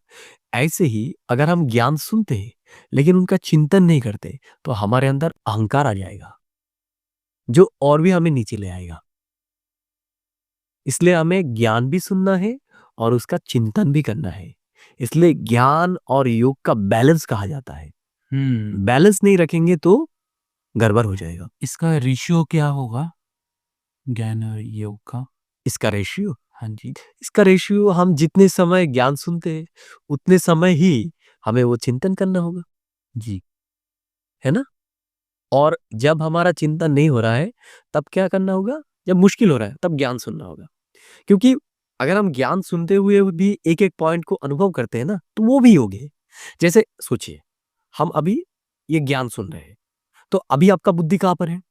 ऐसे ही अगर हम ज्ञान सुनते हैं लेकिन उनका चिंतन नहीं करते तो हमारे अंदर अहंकार आ जाएगा। जो और भी हमें नीचे ले आएगा। इसलिए हमें ज्ञान भी सुनना है और उसका चिंतन भी करना है। इसलिए ज्ञान और योग का बैलेंस कहा जाता है। बैलेंस नहीं रखेंगे तो गड़बड़ हो जाएगा। इसका रेशियो क्या होगा ज्ञान और योग का? इसका रेशियो हाँ जी। इसका रेशियो हम जितने समय ज्ञान सुनते हैं उतने समय ही हमें वो चिंतन करना होगा, जी। है ना? और जब हमारा चिंतन नहीं हो रहा है तब क्या करना होगा? जब मुश्किल हो रहा है तब ज्ञान सुनना होगा। क्योंकि अगर हम ज्ञान सुनते हुए भी एक-एक पॉइंट को अनुभव करते हैं ना, तो वो भी योग है। जैसे सोचिए, हम अभी ये ज्ञान सुन रहे हैं, तो अभी आपका बुद्धि कहाँ पर है?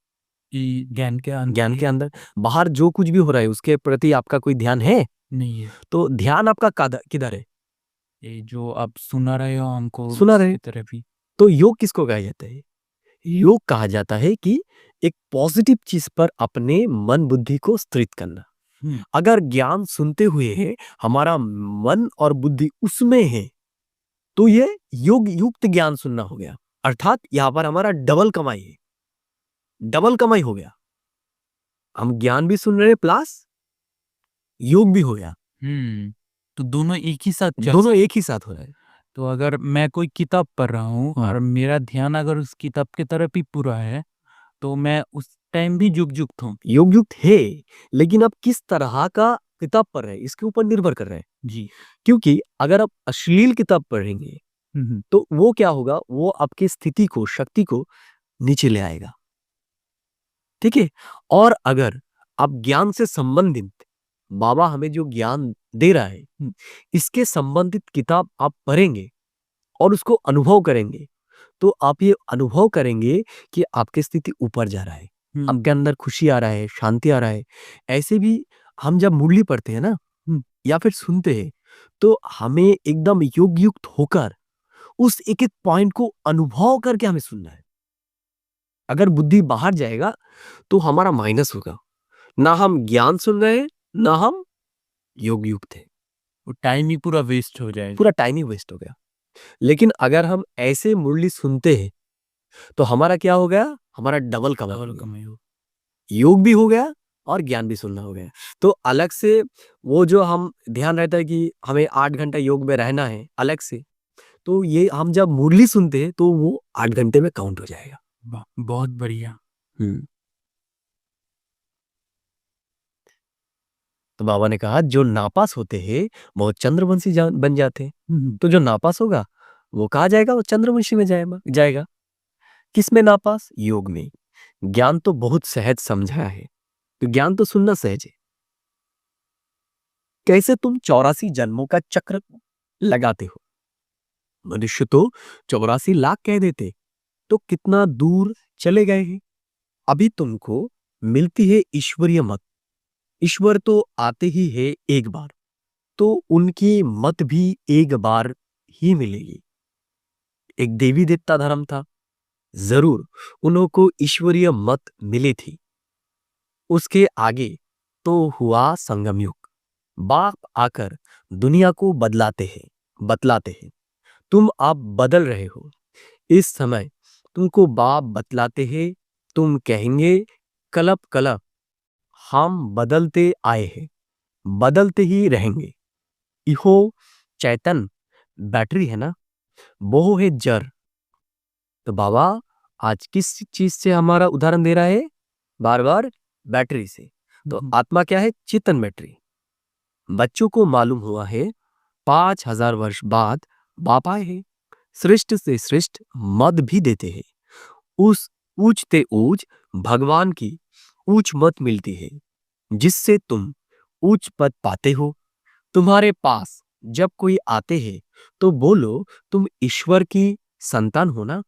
ये ज्ञान के अंदर ज्ञान ही के अंदर। बाहर जो कुछ भी हो रहा है उसके प्रति आपका कोई ध्यान है? नहीं है। तो ध्यान आपका किधर है? ये जो आप सुना रहे हो हमको सुना रहे। उसकी तरफ ही। तो योग किसको कहा जाता है? योग कहा जाता है कि एक पॉजिटिव चीज पर अपने मन बुद्धि को स्थिर करना। अगर ज्ञान सुनते हुए है हमारा मन और बुद्धि उसमें है तो ये योग युक्त ज्ञान सुनना हो गया। अर्थात यहां पर हमारा डबल कमाई है, डबल कमाई हो गया। हम ज्ञान भी सुन रहे हैं प्लस योग भी हो गया। तो दोनों एक ही साथ दोनों एक ही साथ हो रहा है। तो अगर मैं कोई किताब पढ़ रहा हूँ और मेरा ध्यान अगर उस किताब की तरफ ही पूरा है तो मैं उस टाइम भी युक्त हूँ। योग युक्त है, लेकिन आप किस तरह का किताब पढ़ रहे हैं इसके ऊपर निर्भर कर रहे हैं। जी। क्योंकि अगर आप अश्लील किताब पढ़ेंगे तो वो क्या होगा? वो आपकी स्थिति को, शक्ति को नीचे ले आएगा। ठीक है? और अगर आप ज्ञान से संबंधित, बाबा हमें जो ज्ञान दे रहा है, इसके संबंधित किताब आप पढ़ेंगे और उसको अनुभव करेंगे, तो आप ये अनुभव करेंगे कि आपकी स्थिति ऊपर जा रहा है, आपके अंदर खुशी आ रहा है, शांति आ रहा है। ऐसे भी हम जब मुरली पढ़ते हैं ना, या फिर सुनते हैं, तो हमें एकदम योग युक्त होकर उस एक-एक पॉइंट को अनुभव करके हमें सुनना है। अगर बुद्धि बाहर जाएगा तो हमारा माइनस होगा। ना हम ज्ञान सुन रहे हैं, ना हम योग युक्त हैं। वो टाइम ही पूरा वेस्ट हो जाएगा। पूरा टाइम ही वेस्ट हो गया। लेकिन अगर हम ऐसे मुरली सुनते हैं तो हमारा क्या हो गया? हमारा डबल कमाई हो। योग भी हो गया और ज्ञान भी सुनना हो गया। तो अलग से वो जो हम ध्यान रहता है कि हमें 8 घंटा योग में रहना है अलग से, तो ये हम जब मुरली सुनते हैं तो वो 8 घंटे में काउंट हो जाएगा। वाह! बहुत बढ़िया। तो बाबा ने कहा जो नापास होते हैं वो चंद्रवंशी बन जाते हैं। तो जो नापास होगा वो कहा जाएगा, वो चंद्रवंशी में जाएगा। किस में नापास? योग में। ज्ञान तो बहुत सहज समझाया है, तो ज्ञान तो सुनना सहज है। कैसे तुम 84 जन्मों का चक्र लगाते हो? मनुष्य तो 84 लाख कह देते तो कितना दूर चले गए हैं। अभी तुमको मिलती है ईश्वरीय मत। ईश्वर तो आते ही है एक बार, तो उनकी मत भी एक बार ही मिलेगी। एक देवी देवता धर्म था, जरूर उनको ईश्वरीय मत मिली थी। उसके आगे तो हुआ संगम युग। बाप आकर दुनिया को बतलाते हैं। तुम आप बदल रहे हो। इस समय तुमको बाप बतलाते हैं, तुम कहेंगे कलप कलप हम बदलते आए हैं, बदलते ही रहेंगे। इहो चैतन बैटरी है ना, वो है जर। तो बाबा आज किस चीज से हमारा उदाहरण दे रहा है? बार बार बैटरी से। तो आत्मा क्या है? चेतन बैटरी। बच्चों को मालूम हुआ है 5000 वर्ष बाद बाप आए हैं, श्रेष्ठ से श्रेष्ठ मत भी देते हैं। उस ऊंचते ऊंच भगवान की ऊंच मत मिलती है, जिससे तुम उच्च पद पाते हो। तुम्हारे पास जब कोई आते हैं तो बोलो तुम ईश्वर की संतान हो ना।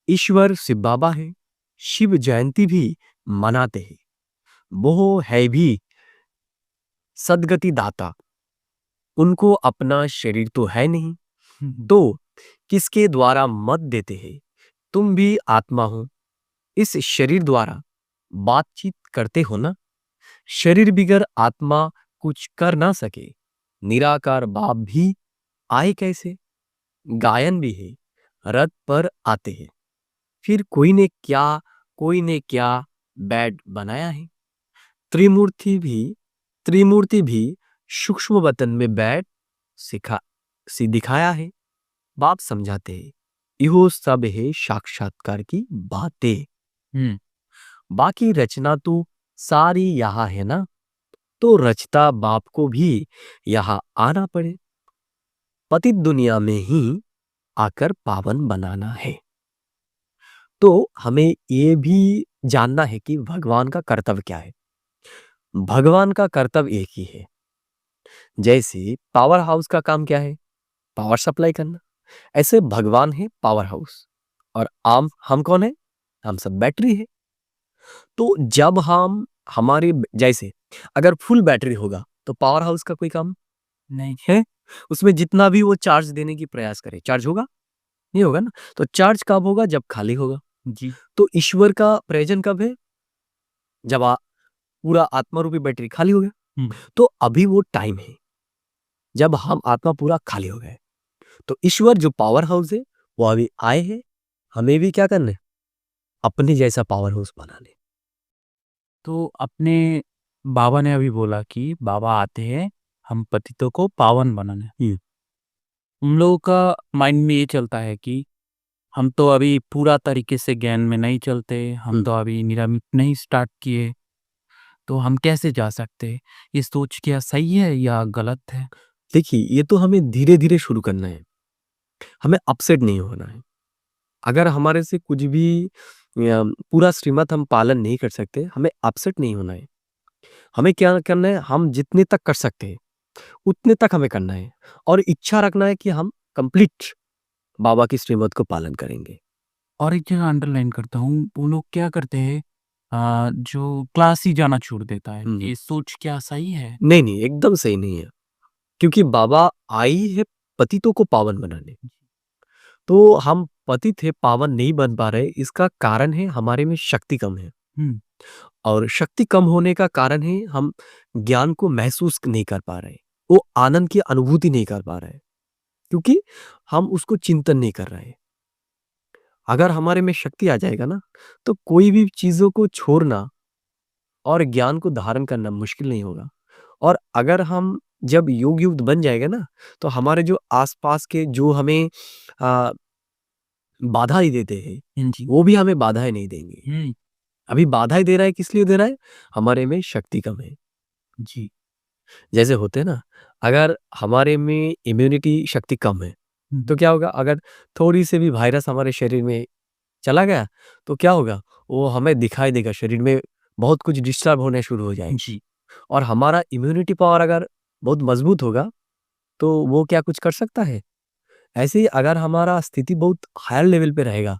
ईश्वर शिव बाबा है, शिव जयंती भी मनाते हैं। वो है भी सदगति दाता, उनको अपना शरीर तो है नहीं, तो किसके द्वारा मत देते हैं? तुम भी आत्मा हो, इस शरीर द्वारा बातचीत करते हो ना। शरीर बिगर आत्मा कुछ कर ना सके। निराकार बाप भी आए कैसे? गायन भी है, रथ पर आते हैं। फिर कोई ने क्या बेड बनाया है। त्रिमूर्ति भी सूक्ष्म वतन में बैठ दिखाया है। बाप समझाते हैं, इहो सब है साक्षात्कार की बातें। हम्म बाकी रचना तो सारी यहाँ है ना, तो रचता बाप को भी यहाँ आना पड़े, पतित दुनिया में ही आकर पावन बनाना है। तो हमें ये भी जानना है कि भगवान का कर्तव्य क्या है। भगवान का कर्तव्य एक ही है। जैसे पावर हाउस का काम क्या है, पावर सप्लाई करना, ऐसे भगवान है पावर हाउस, और हम कौन है, हम सब बैटरी है। तो जब हम हमारे जैसे अगर फुल बैटरी होगा तो पावर हाउस का कोई काम नहीं है, उसमें जितना भी वो चार्ज देने की प्रयास करे चार्ज होगा नहीं, होगा ना। तो चार्ज कब होगा, जब खाली होगा। जी तो ईश्वर का प्रयोजन कब है, जब पूरा आत्मा रूपी बैटरी खाली हो गया। हम्म तो अभी वो टाइम है जब हम आत्मा पूरा खाली हो गए। तो ईश्वर जो पावर हाउस है वो अभी आए हैं, हमें भी क्या करना है, अपने जैसा पावर हाउस बनाने। तो अपने बाबा ने अभी बोला कि बाबा आते हैं हम पतितों को पावन बनाने। हम लोगों का माइंड में ये चलता है कि हम तो अभी पूरा तरीके से ज्ञान में नहीं चलते, हम तो अभी निरामित नहीं स्टार्ट किए, तो हम कैसे जा सकते हैं? ये सोच क्या सही है या गलत है? देखिए, ये तो हमें धीरे धीरे शुरू करना है, हमें अपसेट नहीं होना है। अगर हमारे से कुछ भी पूरा श्रीमत हम पालन नहीं कर सकते, हमें अपसेट नहीं होना है। हमें क्या करना है, हम जितने तक कर सकते हैं उतने तक हमें करना है, और इच्छा रखना है कि हम कंप्लीट बाबा की श्रीमत को पालन करेंगे। और एक जगह अंडरलाइन करता हूँ, वो लोग क्या करते हैं, जो क्लास ही जाना छोड़ देता है। ये सोच क्या सही है? नहीं नहीं, एकदम सही नहीं है, क्योंकि बाबा आई है पतितों को पावन बनाने। तो हम पतित है पावन नहीं बन पा रहे, इसका कारण है हमारे में शक्ति कम है, हम्म और शक्ति कम होने का कारण है हम ज्ञान को महसूस नहीं कर पा रहे, वो आनंद की अनुभूति नहीं कर पा रहे, क्योंकि हम उसको चिंतन नहीं कर रहे। अगर हमारे में शक्ति आ जाएगा ना, तो कोई भी चीजों को छोड़ना और ज्ञान को धारण करना मुश्किल नहीं होगा। और अगर हम जब योग युक्त बन जाएगा ना, तो हमारे जो आसपास के जो हमें आ, बाधा ही देते हैं, जी वो भी हमें बाधाएं नहीं देंगे। हम्म अभी बाधाएं दे रहा है, किस लिए दे रहा है, हमारे में शक्ति कम है। जी जैसे होते हैं ना, अगर हमारे में इम्यूनिटी शक्ति कम है तो क्या होगा, अगर थोड़ी से भी वायरस हमारे शरीर में चला गया तो क्या होगा, वो हमें दिखाई देगा, शरीर में बहुत कुछ डिस्टर्ब होने शुरू हो जाएंगे। जी और हमारा इम्यूनिटी पावर अगर बहुत मजबूत होगा तो वो क्या कुछ कर सकता है। ऐसे ही अगर हमारा स्थिति बहुत हायर लेवल पे रहेगा,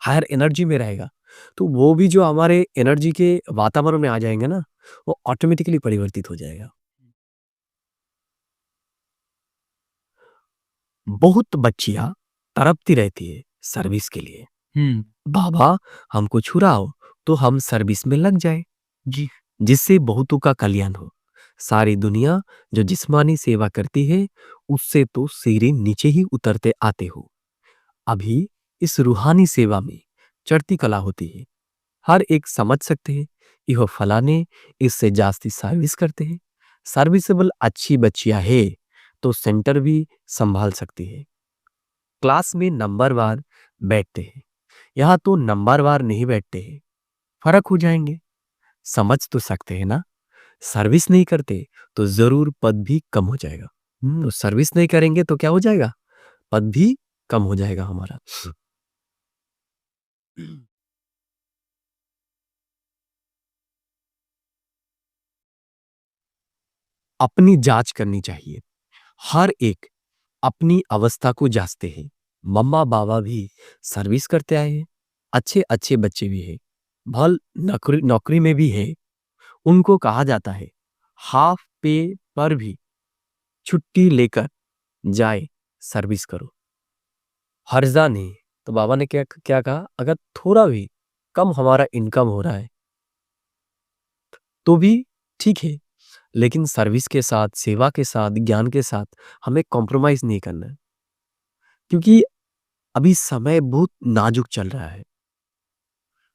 हायर एनर्जी में रहेगा, तो वो भी जो हमारे एनर्जी के वातावरण में आ जाएंगे ना, वो ऑटोमेटिकली परिवर्तित हो जाएगा। बहुत बच्चियां तड़पती रहती है सर्विस के लिए, हम्म बाबा हमको छुड़ाओ तो हम सर्विस में लग जाए, जी जिससे बहुतों का कल्याण हो। सारी दुनिया जो जिस्मानी सेवा करती है उससे तो सीढ़ी नीचे ही उतरते आते हो। अभी इस रूहानी सेवा में चढ़ती कला होती है, हर एक समझ सकते हैं, यह फलाने इससे जास्ती सर्विस करते हैं। सर्विसेबल अच्छी बच्चियां है तो सेंटर भी संभाल सकती है। क्लास में नंबरवार बैठते हैं, यहाँ तो नंबरवार नहीं बैठते हैं, फर्क हो जाएंगे। समझ तो सकते हैं ना, सर्विस नहीं करते तो जरूर पद भी कम हो जाएगा। तो सर्विस नहीं करेंगे तो क्या हो जाएगा, पद भी कम हो जाएगा हमारा। अपनी जांच करनी चाहिए, हर एक अपनी अवस्था को जांचते हैं। मम्मा बाबा भी सर्विस करते आए हैं, अच्छे अच्छे बच्चे भी हैं, भल नौकरी नौकरी में भी है। उनको कहा जाता है हाफ पे पर भी छुट्टी लेकर जाए सर्विस करो, हर्जा नहीं। तो बाबा ने क्या क्या कहा, अगर थोड़ा भी कम हमारा इनकम हो रहा है तो भी ठीक है, लेकिन सर्विस के साथ, सेवा के साथ, ज्ञान के साथ हमें कॉम्प्रोमाइज नहीं करना है, क्योंकि अभी समय बहुत नाजुक चल रहा है।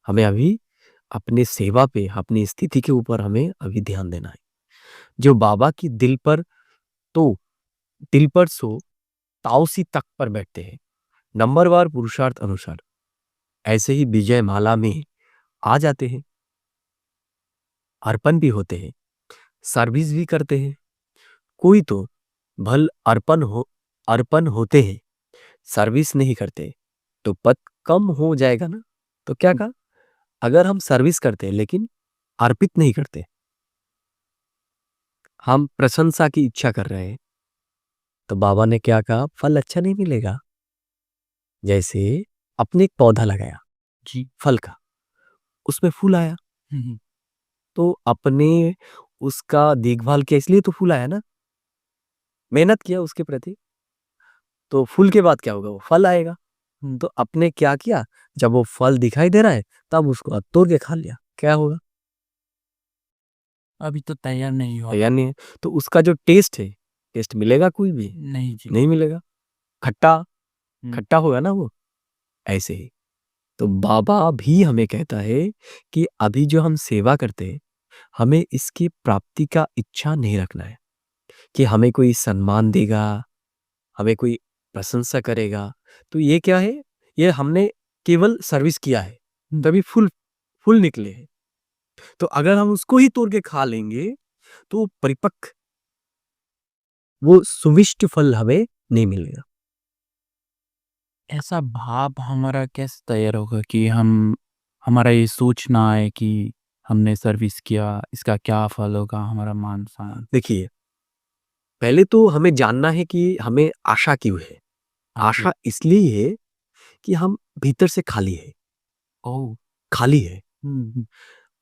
हमें अभी अपने सेवा पे, अपनी स्थिति के ऊपर हमें अभी ध्यान देना है। जो बाबा की तो दिल पर सो ताओसी तख्त पर बैठते हैं, नंबरवार पुरुषार्थ अनुसार, ऐसे ही विजय माला में आ जाते हैं, अर्पण भी होते हैं, सर्विस भी करते हैं। कोई तो भल अर्पण होते हैं, सर्विस नहीं करते, तो पद कम हो जाएगा ना। तो क्या कहा, अगर हम सर्विस करते हैं लेकिन अर्पित नहीं करते, हम प्रशंसा की इच्छा कर रहे हैं, तो बाबा ने क्या कहा, फल अच्छा नहीं मिलेगा। जैसे अपने एक पौधा लगाया जी। फल का, उसमें फूल आया, तो अपने उसका देखभाल किया इसलिए तो फूल आया ना, मेहनत किया उसके प्रति, तो फूल के बाद क्या होगा, वो फल आएगा। तो अपने क्या किया, जब वो फल दिखाई दे रहा है तब उसको तोड़ के खा लिया, क्या होगा, अभी तो तैयार नहीं हुआ। तैयार नहीं है, तो उसका जो टेस्ट है, टेस्ट मिलेगा कोई भी, नहीं जी। नहीं मिलेगा, खट्टा हम्म, खट्टा होगा ना वो। ऐसे ही तो बाबा भी हमें कहता है कि अभी जो हम सेवा करते हैं, हमें इसकी प्राप्ति का इच्छा नहीं रखना है कि हमें कोई सम्मान देगा, हमें कोई प्रशंसा करेगा। तो ये क्या है, ये हमने केवल सर्विस किया है, तभी फुल फुल निकले हैं। तो अगर हम उसको ही तोड़ के खा लेंगे तो वो परिपक्व, वो सुविष्ट फल हमें नहीं मिलेगा। ऐसा भाव हमारा कैसे तैयार होगा कि हम हमारा ये सोच ना आए कि हमने सर्विस किया, इसका क्या फल होगा, हमारा मान सम्मान। देखिए, पहले तो हमें जानना है कि हमें आशा क्यों है। हाँ जी। आशा इसलिए है कि हम भीतर से खाली है, ओह। खाली है।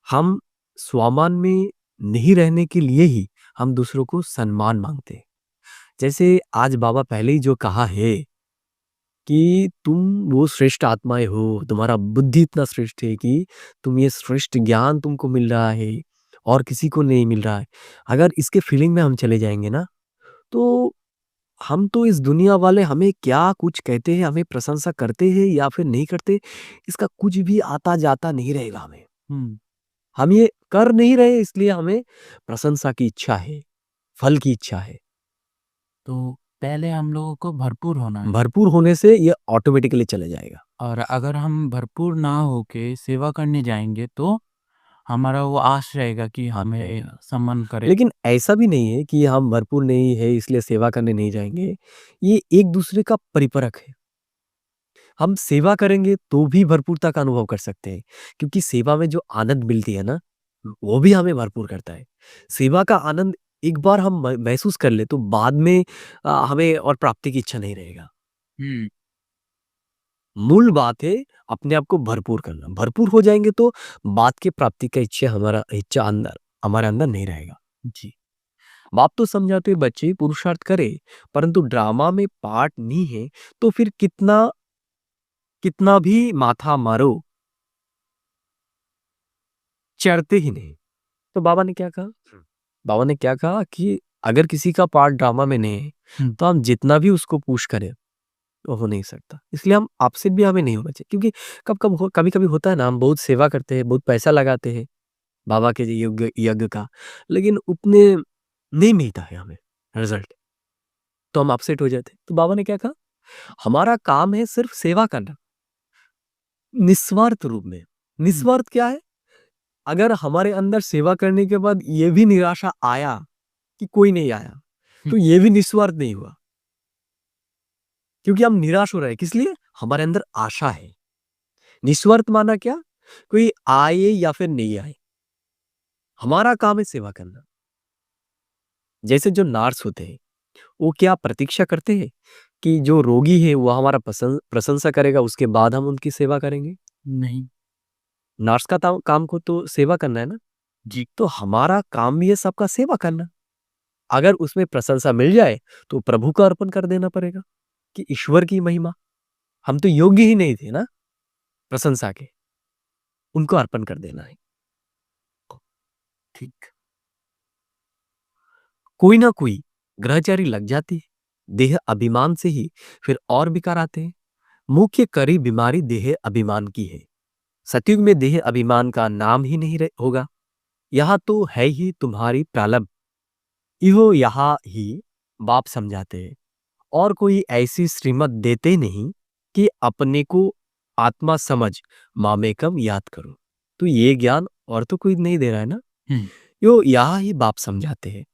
हम स्वामान में नहीं रहने के लिए ही हम दूसरों को सम्मान मांगते हैं। जैसे आज बाबा पहले ही जो कहा है कि तुम वो श्रेष्ठ आत्माएं हो, तुम्हारा बुद्धि इतना श्रेष्ठ है कि तुम ये श्रेष्ठ ज्ञान तुमको मिल रहा है और किसी को नहीं मिल रहा है। अगर इसके फीलिंग में हम चले जाएंगे ना, तो हम तो इस दुनिया वाले हमें क्या कुछ कहते हैं, हमें प्रशंसा करते हैं या फिर नहीं करते, इसका कुछ भी आता जाता नहीं रहेगा हमें। हम ये कर नहीं रहे इसलिए हमें प्रशंसा की इच्छा है, फल की इच्छा है। तो पहले हम लोगों को भरपूर होना है। भरपूर होने से ये ऑटोमेटिकली चले जाएगा। और अगर हम भरपूर ना होके सेवा करने जाएंगे तो हमारा वो आश रहेगा कि हमें सम्मान करे। लेकिन ऐसा भी नहीं है कि हम भरपूर नहीं है इसलिए सेवा करने नहीं जाएंगे। ये एक दूसरे का परिपरक है। हम सेवा करेंगे तो भी भरपूरता का अनुभव कर सकते हैं, क्योंकि सेवा में जो आनंद मिलती है ना, वो भी हमें भरपूर करता है। सेवा का आनंद एक बार हम महसूस कर ले तो बाद में हमें और प्राप्ति की इच्छा नहीं रहेगा। हम्म। मूल बात है अपने आप को भरपूर करना। भरपूर हो जाएंगे तो बात की प्राप्ति का इच्छा अंदर हमारे अंदर नहीं रहेगा। जी। बाप तो समझाते हुए बच्चे पुरुषार्थ करे, परंतु ड्रामा में पार्ट नहीं है तो फिर कितना कितना भी माथा मारो, चढ़ते ही नहीं। तो बाबा ने क्या कहा, बाबा ने क्या कहा कि अगर किसी का पार्ट ड्रामा में नहीं है तो हम जितना भी उसको पुश करें वो हो नहीं सकता। इसलिए हम आपसे भी हमें नहीं होना चाहिए, क्योंकि कभी कभी होता है ना, हम बहुत सेवा करते हैं, बहुत पैसा लगाते हैं बाबा के यज्ञ यज्ञ का, लेकिन उतने नहीं मिलता है हमें रिजल्ट, तो हम अपसेट हो जाते हैं। तो बाबा ने क्या कहा, हमारा काम है सिर्फ सेवा करना निस्वार्थ रूप में। निस्वार्थ क्या है, अगर हमारे अंदर सेवा करने के बाद ये भी निराशा आया कि कोई नहीं आया, तो ये भी निस्वार्थ नहीं हुआ, क्योंकि हम निराश हो रहे हैं। किस लिए, हमारे अंदर आशा है। निस्वार्थ माना क्या, कोई आए या फिर नहीं आए, हमारा काम है सेवा करना। जैसे जो नर्स होते हैं, वो क्या प्रतीक्षा करते हैं कि जो रोगी है वो हमारा प्रशंसा करेगा, उसके बाद हम उनकी सेवा करेंगे? नहीं नर्स का काम को तो सेवा करना है ना। जी। तो हमारा काम भी है सबका सेवा करना। अगर उसमें प्रशंसा मिल जाए तो प्रभु का अर्पण कर देना पड़ेगा, कि ईश्वर की महिमा, हम तो योग्य ही नहीं थे ना प्रशंसा के, उनको अर्पण कर देना है। ठीक। कोई ना कोई ग्रहचारी लग जाती है, देह अभिमान से ही फिर और विकार आते हैं। मुख्य करी बीमारी देह अभिमान की है, सतयुग में देह अभिमान का नाम ही नहीं होगा। यहाँ तो है ही तुम्हारी प्रारब्ध, इहो यहाँ ही बाप समझाते हैं। और कोई ऐसी श्रीमत देते नहीं कि अपने को आत्मा समझ मामेकम याद करो। तो ये ज्ञान और तो कोई नहीं दे रहा है ना, यो यहाँ ही बाप समझाते हैं।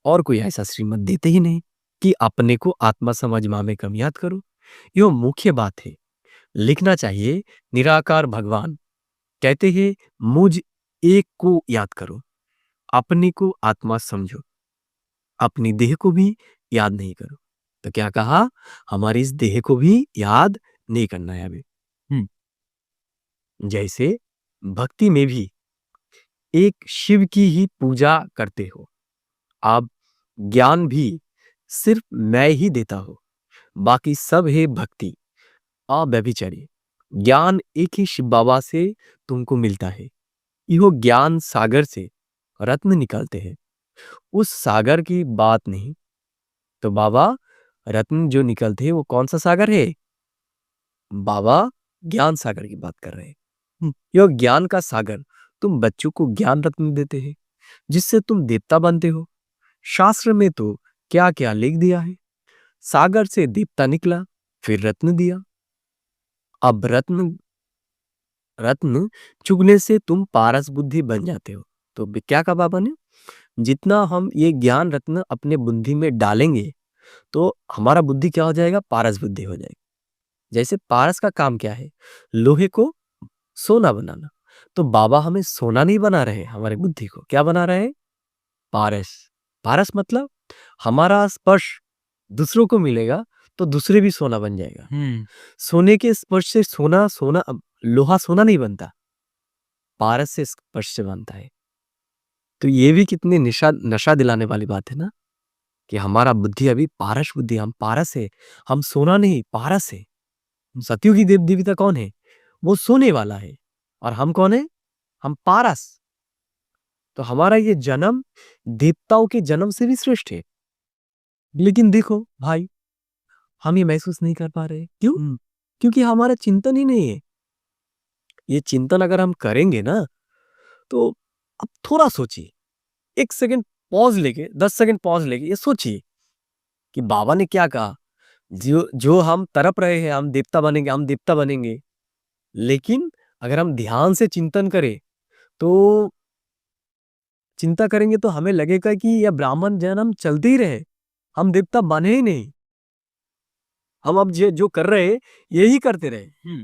और कोई ऐसा श्रीमत देते ही नहीं कि अपने को आत्मा समझ मामेकम याद करो। यो मुख्य बात है। लिखना चाहिए निराकार भगवान कहते हैं मुझ एक को याद करो, अपने को आत्मा समझो, अपनी देह को भी याद नहीं करो। तो क्या कहा, हमारी इस देह को भी याद नहीं करना है अभी। जैसे भक्ति में भी एक शिव की ही पूजा करते हो, आप ज्ञान भी सिर्फ मैं ही देता हूं, बाकी सब है भक्ति अव्यभिचारी। ज्ञान एक ही शिव बाबा से तुमको मिलता है। यो ज्ञान सागर से रत्न निकालते हैं, उस सागर की बात नहीं। तो बाबा रत्न जो निकलते हैं वो कौन सा सागर है? बाबा ज्ञान सागर की बात कर रहे हैं। यो ज्ञान का सागर तुम बच्चों को ज्ञान रत्न देते हैं, जिससे तुम देवता बनते हो। शास्त्र में तो क्या क्या लिख दिया है, सागर से देवता निकला फिर रत्न दिया। अब रत्न रत्न चुगने से तुम पारस बुद्धि बन जाते हो। तो क्या कहा बाबा ने, जितना हम ये ज्ञान रत्न अपने बुद्धि में डालेंगे तो हमारा बुद्धि क्या हो जाएगा, पारस बुद्धि हो जाएगी। जैसे पारस का काम क्या है, लोहे को सोना बनाना। तो बाबा हमें सोना नहीं बना रहे, हमारे बुद्धि को क्या बना रहे हैं, पारस। पारस मतलब हमारा स्पर्श दूसरों को मिलेगा तो दूसरे भी सोना बन जाएगा। सोने के स्पर्श से सोना सोना लोहा सोना नहीं बनता, पारस से स्पर्श से बनता है। तो ये भी कितने नशा दिलाने वाली बात है ना, कि हमारा बुद्धि अभी पारस बुद्धि, हम पारस है, हम सोना नहीं पारस है। सतयुग की देव देवता कौन है, वो सोने वाला है, और हम कौन है, हम पारस। तो हमारा ये जन्म देवताओं के जन्म से भी श्रेष्ठ है। लेकिन देखो भाई, हम ये महसूस नहीं कर पा रहे। क्यों? क्योंकि हमारा चिंतन ही नहीं है। ये चिंतन अगर हम करेंगे ना, तो अब थोड़ा सोचिए, 1 सेकंड पॉज लेके, 10 सेकंड पॉज लेके ये सोचिए कि बाबा ने क्या कहा। जो जो हम तड़प रहे हैं, हम देवता बनेंगे, हम देवता बनेंगे। लेकिन अगर हम ध्यान से चिंतन करें, तो चिंता करेंगे तो हमें लगेगा कि यह ब्राह्मण जन्म चलते ही रहे, हम देवता बने ही नहीं। हम अब जो कर रहे हैं यही करते रहे,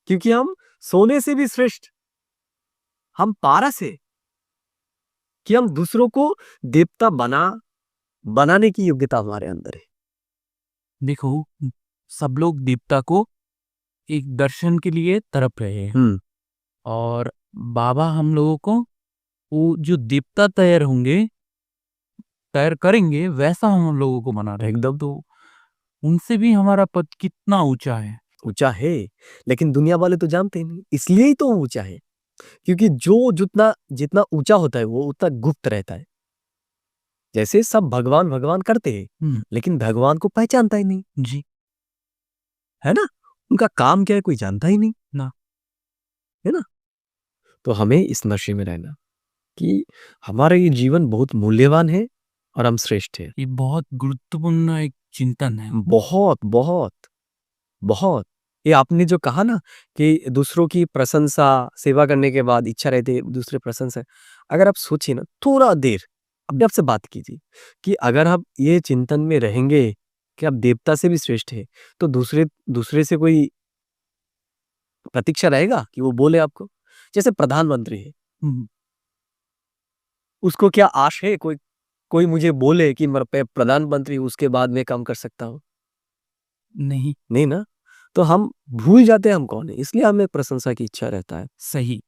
क्योंकि हम सोने से भी श्रेष्ठ, हम पारस है, कि हम दूसरों को देवता बनाने की योग्यता हमारे अंदर है। देखो, सब लोग देवता को एक दर्शन के लिए तड़प रहे हैं, और बाबा हम लोगों को वो जो देवता तैयार करेंगे वैसा हम लोगों को बना रहे हैं। एकदम, तो उनसे भी हमारा पद कितना ऊंचा है। ऊंचा है, लेकिन दुनिया वाले तो जानते ही नहीं, इसलिए ही तो ऊंचा है। क्योंकि जो जितना जितना ऊंचा होता है वो उतना गुप्त रहता है। जैसे सब भगवान भगवान करते हैं, लेकिन भगवान को पहचानता ही नहीं जी, है ना, उनका काम क्या है कोई जानता ही नहीं ना, है ना। तो हमें इस नशे में रहना कि हमारा ये जीवन बहुत मूल्यवान है और हम श्रेष्ठ है। ये बहुत गुरुत्वपूर्ण एक चिंतन है। बहुत बहुत बहुत। ये आपने जो कहा ना कि दूसरों की प्रशंसा, सेवा करने के बाद इच्छा रहती है दूसरे प्रशंसा। अगर आप सोचिए ना, थोड़ा देर अपने आप से बात कीजिए कि अगर आप ये चिंतन में रहेंगे कि आप देवता से भी श्रेष्ठ है, तो दूसरे दूसरे से कोई प्रतीक्षा रहेगा कि वो बोले आपको। जैसे प्रधानमंत्री है, उसको क्या आश है कोई कोई मुझे बोले कि मैं प्रधानमंत्री हूं, उसके बाद मैं काम कर सकता हूं? नहीं, नहीं ना। तो हम भूल जाते हैं हम कौन है, इसलिए हमें प्रशंसा की इच्छा रहता है। सही।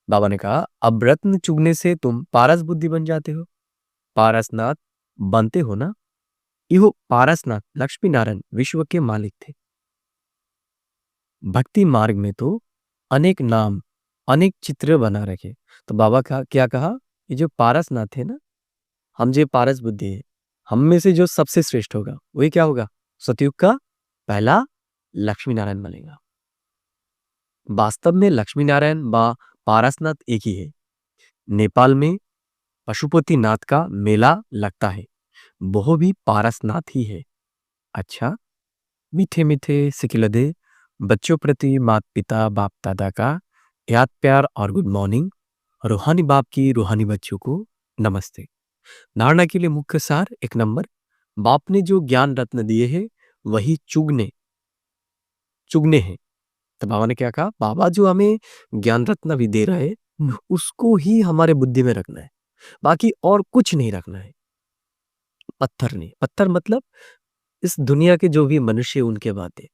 बाबा ने कहा अब रत्न चुगने से तुम पारस बुद्धि बन जाते हो, पारसनाथ बनते हो ना। यो पारसनाथ लक्ष्मी नारायण विश्व के मालिक थे। भक्ति मार्ग में तो अनेक नाम, अनेक चित्र बना रखे। तो बाबा का क्या कहा, ये जो पारसनाथ है ना, हम जो पारस बुद्धि है, हम में से जो सबसे श्रेष्ठ होगा वही क्या होगा, सतयुग का पहला लक्ष्मी नारायण बनेगा। वास्तव में लक्ष्मी नारायण बा पारसनाथ एक ही है। नेपाल में पशुपतिनाथ का मेला लगता है, वो भी पारसनाथ ही है। अच्छा, मीठे मीठे सिकिलदे बच्चों प्रति माता पिता बाप दादा का याद प्यार और गुड मॉर्निंग। रूहानी बाप की रूहानी बच्चों को नमस्ते। धारणा के लिए मुख्य सार एक नंबर, बाप ने जो ज्ञान रत्न दिए हैं वही चुगने चुगने हैं। तो बाबा ने क्या कहा, बाबा जो हमें ज्ञान रत्न भी दे रहे हैं उसको ही हमारे बुद्धि में रखना है, बाकी और कुछ नहीं रखना है। पत्थर नहीं, पत्थर मतलब इस दुनिया के जो भी मनुष्य उनके बातें।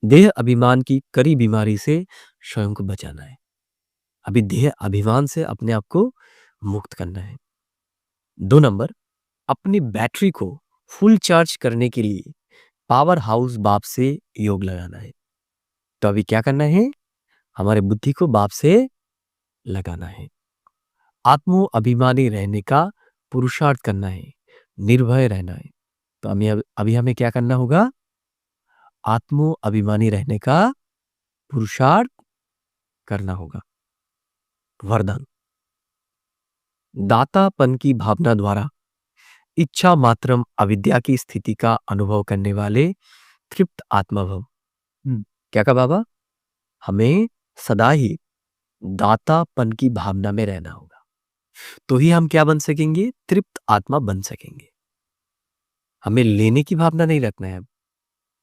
देह अभिमान की कड़ी बीमारी से स्वयं को बचाना है। अभी देह अभिमान से अपने आप को मुक्त करना है। 2 नंबर, अपनी बैटरी को फुल चार्ज करने के लिए पावर हाउस बाप से योग लगाना है। तो अभी क्या करना है, हमारे बुद्धि को बाप से लगाना है। आत्मो अभिमानी रहने का पुरुषार्थ करना है, निर्भय रहना है। तो अभी हमें क्या करना होगा, आत्मो अभिमानी रहने का पुरुषार्थ करना होगा। वरदान, दातापन की भावना द्वारा इच्छा मात्रम अविद्या की स्थिति का अनुभव करने वाले तृप्त आत्मा भव। क्या कहा बाबा, हमें सदा ही दातापन की भावना में रहना होगा, तो ही हम क्या बन सकेंगे, तृप्त आत्मा बन सकेंगे। हमें लेने की भावना नहीं रखना है,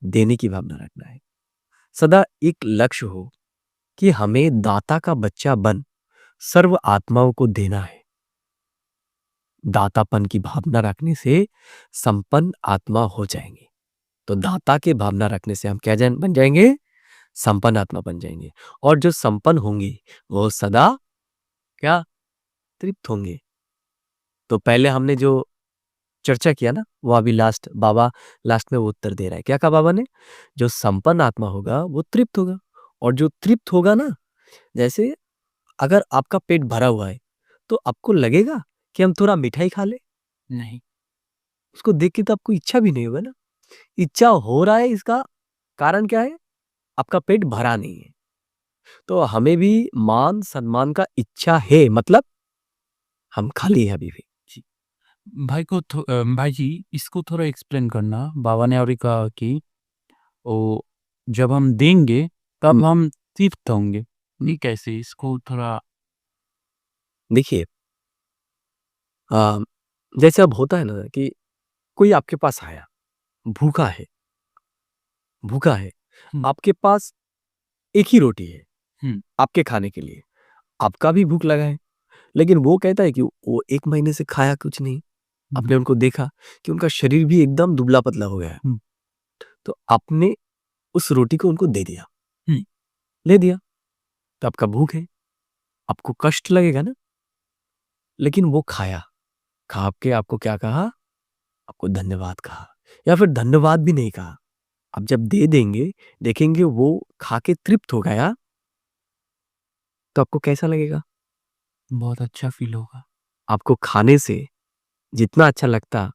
देने की भावना रखना है। सदा एक लक्ष्य हो कि हमें दाता का बच्चा बन सर्व आत्माओं को देना है। दातापन की भावना रखने से संपन्न आत्मा हो जाएंगे। तो दाता के भावना रखने से हम क्या बन जाएंगे, संपन्न आत्मा बन जाएंगे। और जो संपन्न होंगे वो सदा क्या, तृप्त होंगे। तो पहले हमने जो चर्चा किया ना, वो अभी बाबा लास्ट में वो उत्तर दे रहा है। क्या कहा बाबा ने, जो संपन्न आत्मा होगा वो तृप्त होगा। और जो तृप्त होगा ना, जैसे अगर आपका पेट भरा हुआ है तो आपको लगेगा कि हम थोड़ा मिठाई खा ले, नहीं। उसको देख के तो आपको इच्छा भी नहीं होगा ना। इच्छा हो रहा है, इसका कारण क्या है, आपका पेट भरा नहीं है। तो हमें भी मान सम्मान का इच्छा है, मतलब हम खाली है अभी भी। जी। भाई जी इसको थोड़ा एक्सप्लेन करना। बाबा ने और कहा कि वो जब हम देंगे तब हम तृप्त होंगे, ये कैसे, इसको थोड़ा। देखिए, जैसे अब होता है ना कि कोई आपके पास आया, भूखा है, भूखा है, आपके पास एक ही रोटी है आपके खाने के लिए, आपका भी भूख लगा है, लेकिन वो कहता है कि वो 1 महीने से खाया कुछ नहीं। आपने उनको देखा कि उनका शरीर भी एकदम दुबला पतला हो गया है, तो आपने उस रोटी को उनको दे दिया, ले दिया, तो आपका भूख है, आपको कष्ट लगेगा ना। लेकिन वो खाया, खा के आपको क्या कहा, आपको धन्यवाद कहा, या फिर धन्यवाद भी नहीं कहा। आप जब दे देंगे, देखेंगे वो खा के तृप्त हो गया, तो आपको कैसा लगेगा, बहुत अच्छा फील होगा। आपको खाने से जितना अच्छा लगता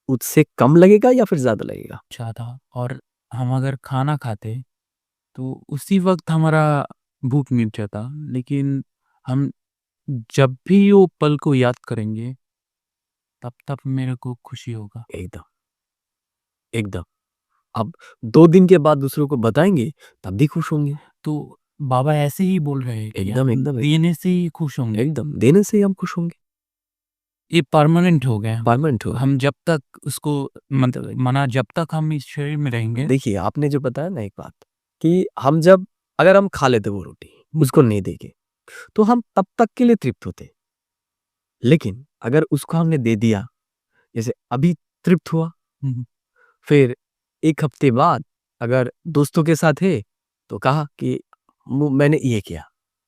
उससे कम लगेगा या फिर ज्यादा लगेगा। ज़्यादा। और हम अगर खाना खाते तो उसी वक्त हमारा भूख मिट जाता, लेकिन हम जब भी वो पल को याद करेंगे तब तब मेरे को खुशी होगा। एकदम एकदम। अब 2 दिन के बाद दूसरों को बताएंगे तब भी खुश होंगे। तो बाबा ऐसे ही बोल रहे हैं कि एकदम हम एकदम देने से ही खुश होंगे। एकदम, देने से ही हम खुश होंगे, ये परमानेंट हो गया। परमानेंट हो। हम जब तक उसको माना जब तक हम इस शरीर में रहेंगे। देखिए, आपने जो बताया ना एक बात, कि हम जब अगर हम खा लेते वो रोटी, उसको नहीं देंगे, तो हम तब तक के लिए तृप्त होते। लेकिन अगर उसको हमने दे दिया, जैसे अभी तृप्त हुआ, फिर 1 हफ्ते बाद अगर दोस्तों के साथ है तो कहा कि मैंने ये किया,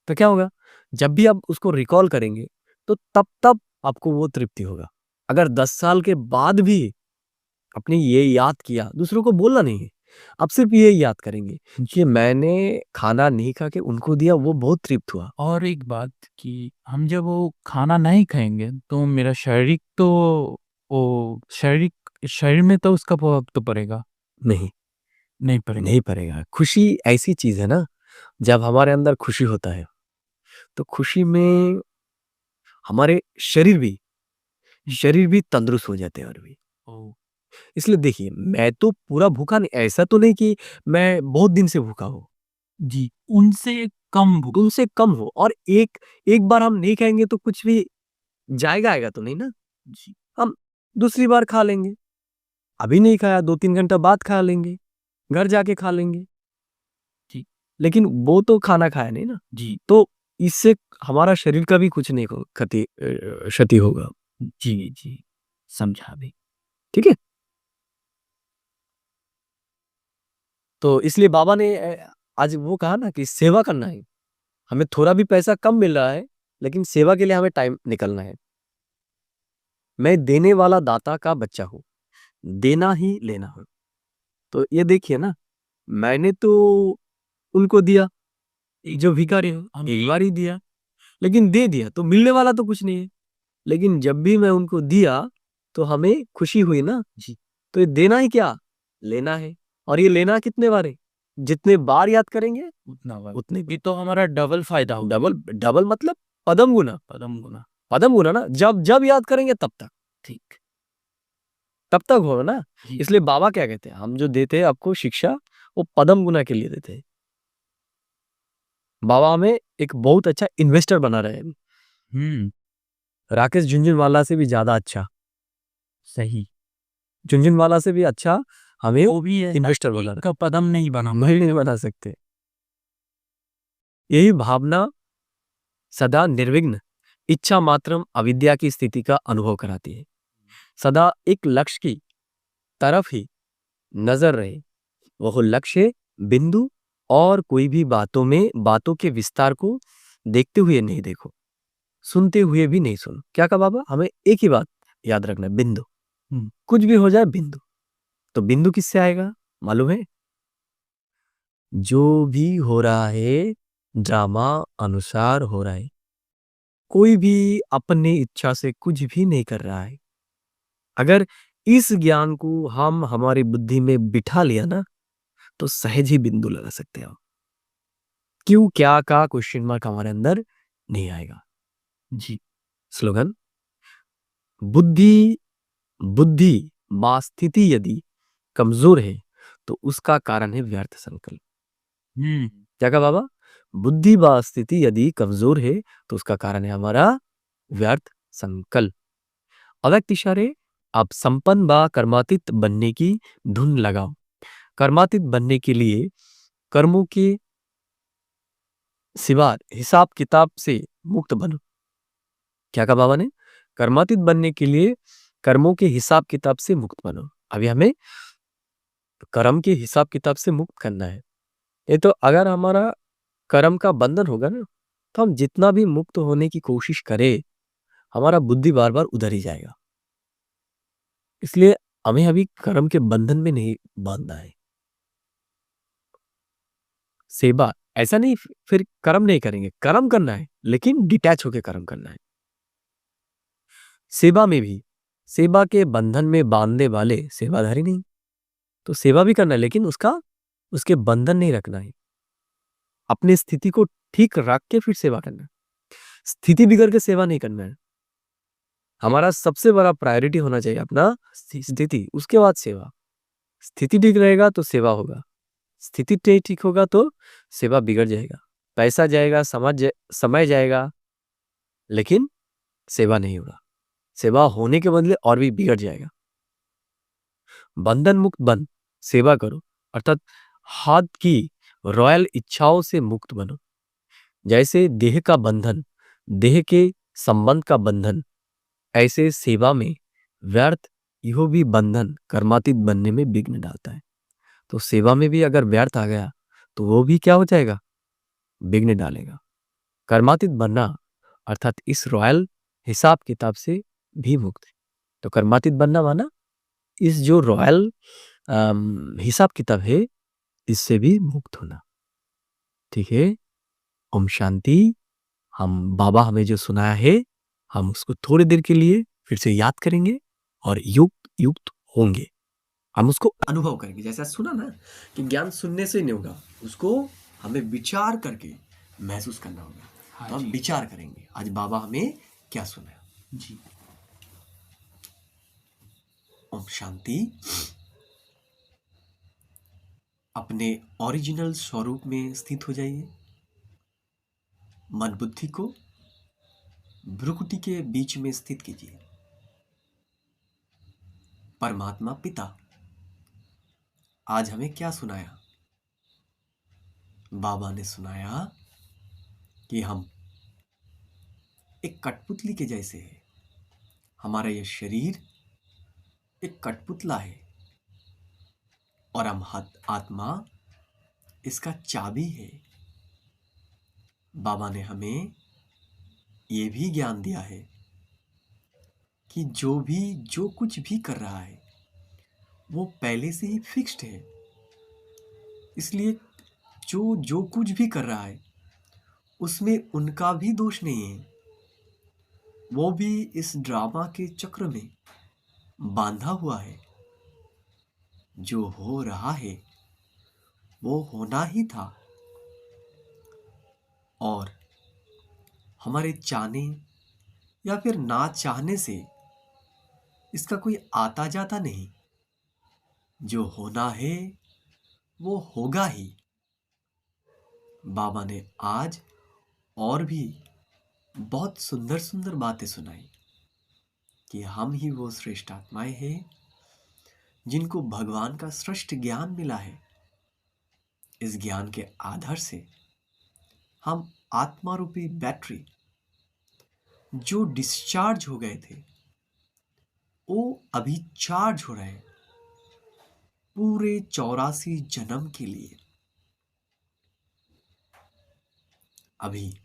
तो क्या होगा, जब भी आप उसको रिकॉल करेंगे तो तब तब आपको वो तृप्ति होगा। अगर 10 साल के बाद भी आपने ये याद किया, दूसरों को बोलना नहीं है, आप सिर्फ ये याद करेंगे कि मैंने खाना नहीं खा के उनको दिया, वो बहुत तृप्त हुआ। और एक बात कि हम जब वो खाना नहीं खाएंगे तो मेरा शारीरिक वो शरीर में तो उसका प्रभाव तो पड़ेगा। नहीं, नहीं पड़ेगा। नहीं पड़ेगा। खुशी ऐसी चीज है ना, जब हमारे अंदर खुशी होता है तो खुशी में हमारे शरीर भी तंदुरुस्त हो जाते हैं। और भी ओह! इसलिए देखिए, मैं तो पूरा भूखा नहीं, ऐसा तो नहीं कि मैं बहुत दिन से भूखा हूँ, जी, उनसे कम भूख। उनसे कम हो। और एक एक बार हम नहीं खाएंगे तो कुछ भी जाएगा आएगा तो नहीं ना, जी, हम दूसरी बार खा लेंगे। अभी नहीं खाया, 2-3 घंटा बाद खा लेंगे, घर जाके खा लेंगे, जी, लेकिन वो तो खाना खाया नहीं ना। जी, तो इससे हमारा शरीर का भी कुछ नहीं क्षति होगा। जी, जी, समझा अभी। ठीक है? तो इसलिए बाबा ने आज वो कहा ना कि सेवा करना है। हमें थोड़ा भी पैसा कम मिल रहा है, लेकिन सेवा के लिए हमें टाइम निकलना है। मैं देने वाला दाता का बच्चा हूँ, देना ही लेना हूँ। तो ये देखिए ना, मैंने तो उनको दिया, जो भिखारी हो, हम एक बार ही दिया, लेकिन दे दिया तो मिलने वाला तो कुछ नहीं है। लेकिन जब भी मैं उनको दिया तो हमें खुशी हुई ना। जी, तो ये देना ही क्या, लेना है। और ये लेना कितने बार है, जितने बार याद करेंगे उतना बार। उतने ये तो हमारा डबल फ़ायदा होगा। डबल डबल मतलब पदम गुना। पदम गुना। पदम गुना ना, जब जब याद करेंगे ठीक। तब तक होगा ना। जी। इसलिए बाबा क्या कहते हैं, हम जो देते हैं आपको शिक्षा, वो पदम गुना के लिए देते हैं। बाबा हमें एक बहुत अच्छा इन्वेस्टर बना रहे हैं, हुँ, राकेश झुनझुनवाला से भी ज्यादा अच्छा, सही। झुनझुनवाला से भी अच्छा हमें वो भी है, इन्वेस्टर बना एक का कदम नहीं बना। रहे, नहीं बना सकते। यही भावना सदा निर्विघ्न इच्छा मात्रम अविद्या की स्थिति का अनुभव कराती है। सदा एक लक्ष्य की तरफ ही नजर रहे, वह लक्ष्य बिंदु, और कोई भी बातों के विस्तार को देखते हुए नहीं देखो, सुनते हुए भी नहीं सुनो। क्या कहा बाबा, हमें एक ही बात याद रखना है, बिंदु। हुँ, कुछ भी हो जाए बिंदु। तो बिंदु किससे आएगा मालूम है, जो भी हो रहा है ड्रामा अनुसार हो रहा है। कोई भी अपनी इच्छा से कुछ भी नहीं कर रहा है। अगर इस ज्ञान को हम हमारी बुद्धि में बिठा लिया ना, तो सहज ही बिंदु लगा सकते हैं। क्यों क्या का क्वेश्चन मार्क हमारे अंदर नहीं आएगा। जी। स्लोगन, बुद्धि बुद्धि व स्थिति यदि कमजोर है तो उसका कारण है व्यर्थ संकल्प। हुँ, क्या कहा बाबा, बुद्धि व स्थिति यदि कमजोर है तो उसका कारण है हमारा व्यर्थ संकल्प। अव्यक्त इशारे, आप संपन्न व कर्मातीत बनने की धुन लगाओ। कर्मातीत बनने के लिए कर्मों के सिवा हिसाब किताब से मुक्त बनो। क्या कहा बाबा ने, कर्मातीत बनने के लिए कर्मों के हिसाब किताब से मुक्त बनो। अभी हमें कर्म के हिसाब किताब से मुक्त करना है। ये तो अगर हमारा कर्म का बंधन होगा ना, तो हम जितना भी मुक्त होने की कोशिश करें, हमारा बुद्धि बार बार उधर ही जाएगा। इसलिए हमें अभी कर्म के बंधन में नहीं बांधना है। सेवा ऐसा नहीं, फिर कर्म नहीं करेंगे, कर्म करना है लेकिन डिटैच होकर कर्म करना है। सेवा में भी सेवा के बंधन में बांधने वाले सेवाधारी नहीं। तो सेवा भी करना है लेकिन उसके बंधन नहीं रखना है। अपनी स्थिति को ठीक रख के फिर सेवा करना है। स्थिति बिगड़ के सेवा नहीं करना है। हमारा सबसे बड़ा प्रायोरिटी होना चाहिए अपना स्थिति, उसके बाद सेवा। स्थिति ठीक रहेगा तो सेवा होगा, स्थिति ठीक होगा तो सेवा बिगड़ जाएगा। पैसा जाएगा, समय जाएगा, लेकिन सेवा नहीं होगा। सेवा होने के बदले और भी बिगड़ जाएगा। बंधन मुक्त बन सेवा करो, अर्थात हाथ की रॉयल इच्छाओं से मुक्त बनो। जैसे देह का बंधन, देह के संबंध का बंधन, ऐसे सेवा में व्यर्थ यह भी बंधन कर्मातीत बनने में विघ्न डालता है। तो सेवा में भी अगर व्यर्थ आ गया तो वो भी क्या हो जाएगा, विघ्न डालेगा। कर्मातीत बनना अर्थात इस रॉयल हिसाब किताब से भी मुक्त है। तो कर्मातीत बनना माना इस जो रॉयल हिसाब किताब है, इससे भी मुक्त होना। ठीक है, ओम शांति। हम बाबा हमें जो सुनाया है, हम उसको थोड़ी देर के लिए फिर से याद करेंगे और युक्त युक्त होंगे। हम उसको अनुभव करेंगे। जैसे आज सुना ना कि ज्ञान सुनने से नहीं होगा, उसको हमें विचार करके महसूस करना होगा। हाँ तो हम जी। विचार करेंगे आज बाबा हमें क्या सुनाया। जी। ओम शांति। अपने ओरिजिनल स्वरूप में स्थित हो जाइए। मन बुद्धि को भ्रुकुटी के बीच में स्थित कीजिए। परमात्मा पिता आज हमें क्या सुनाया? बाबा ने सुनाया कि हम एक कठपुतली के जैसे हैं। हमारा यह शरीर एक कठपुतला है और हम आत्मा इसका चाबी है। बाबा ने हमें ये भी ज्ञान दिया है कि जो कुछ भी कर रहा है वो पहले से ही फिक्स्ड है। इसलिए जो कुछ भी कर रहा है उसमें उनका भी दोष नहीं है। वो भी इस ड्रामा के चक्र में बांधा हुआ है। जो हो रहा है वो होना ही था और हमारे चाहने या फिर ना चाहने से इसका कोई आता जाता नहीं। जो होना है वो होगा ही। बाबा ने आज और भी बहुत सुंदर सुंदर बातें सुनाई कि हम ही वो श्रेष्ठ आत्माएं हैं जिनको भगवान का श्रेष्ठ ज्ञान मिला है। इस ज्ञान के आधार से हम आत्मा रूपी बैटरी जो डिस्चार्ज हो गए थे वो अभी चार्ज हो रहे हैं पूरे 84 जन्म के लिए। अभी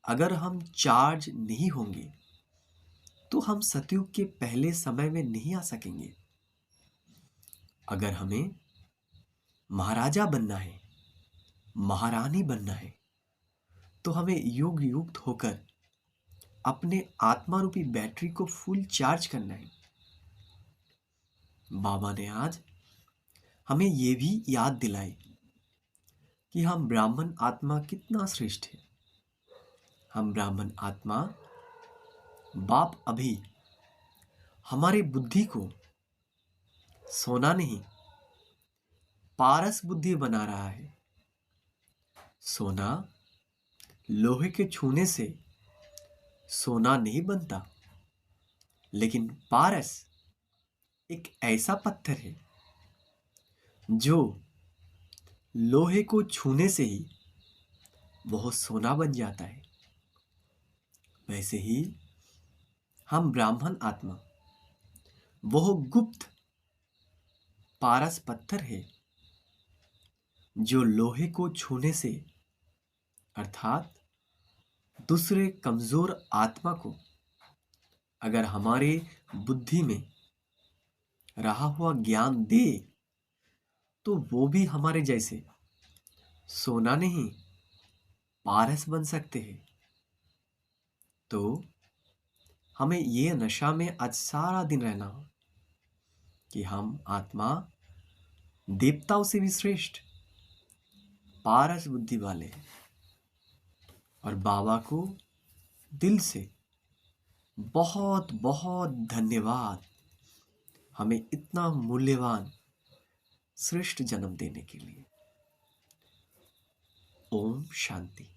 अगर हम चार्ज नहीं होंगे तो हम सतयुग के पहले समय में नहीं आ सकेंगे। अगर हमें महाराजा बनना है, महारानी बनना है, तो हमें युग युक्त होकर अपने आत्मा रूपी बैटरी को फुल चार्ज करना है। बाबा ने आज हमें ये भी याद दिलाई कि हम ब्राह्मण आत्मा कितना श्रेष्ठ है। हम ब्राह्मण आत्मा बाप अभी हमारी बुद्धि को सोना नहीं पारस बुद्धि बना रहा है। सोना लोहे के छूने से सोना नहीं बनता, लेकिन पारस एक ऐसा पत्थर है जो लोहे को छूने से ही वह सोना बन जाता है। वैसे ही हम ब्राह्मण आत्मा वह गुप्त पारस पत्थर है जो लोहे को छूने से अर्थात दूसरे कमजोर आत्मा को अगर हमारे बुद्धि में रहा हुआ ज्ञान दे तो वो भी हमारे जैसे सोना नहीं पारस बन सकते हैं। तो हमें ये नशा में आज सारा दिन रहना हो कि हम आत्मा देवताओं से भी श्रेष्ठ पारस बुद्धि वाले हैं और बाबा को दिल से बहुत बहुत धन्यवाद हमें इतना मूल्यवान श्रेष्ठ जन्म देने के लिए। ओम शांति।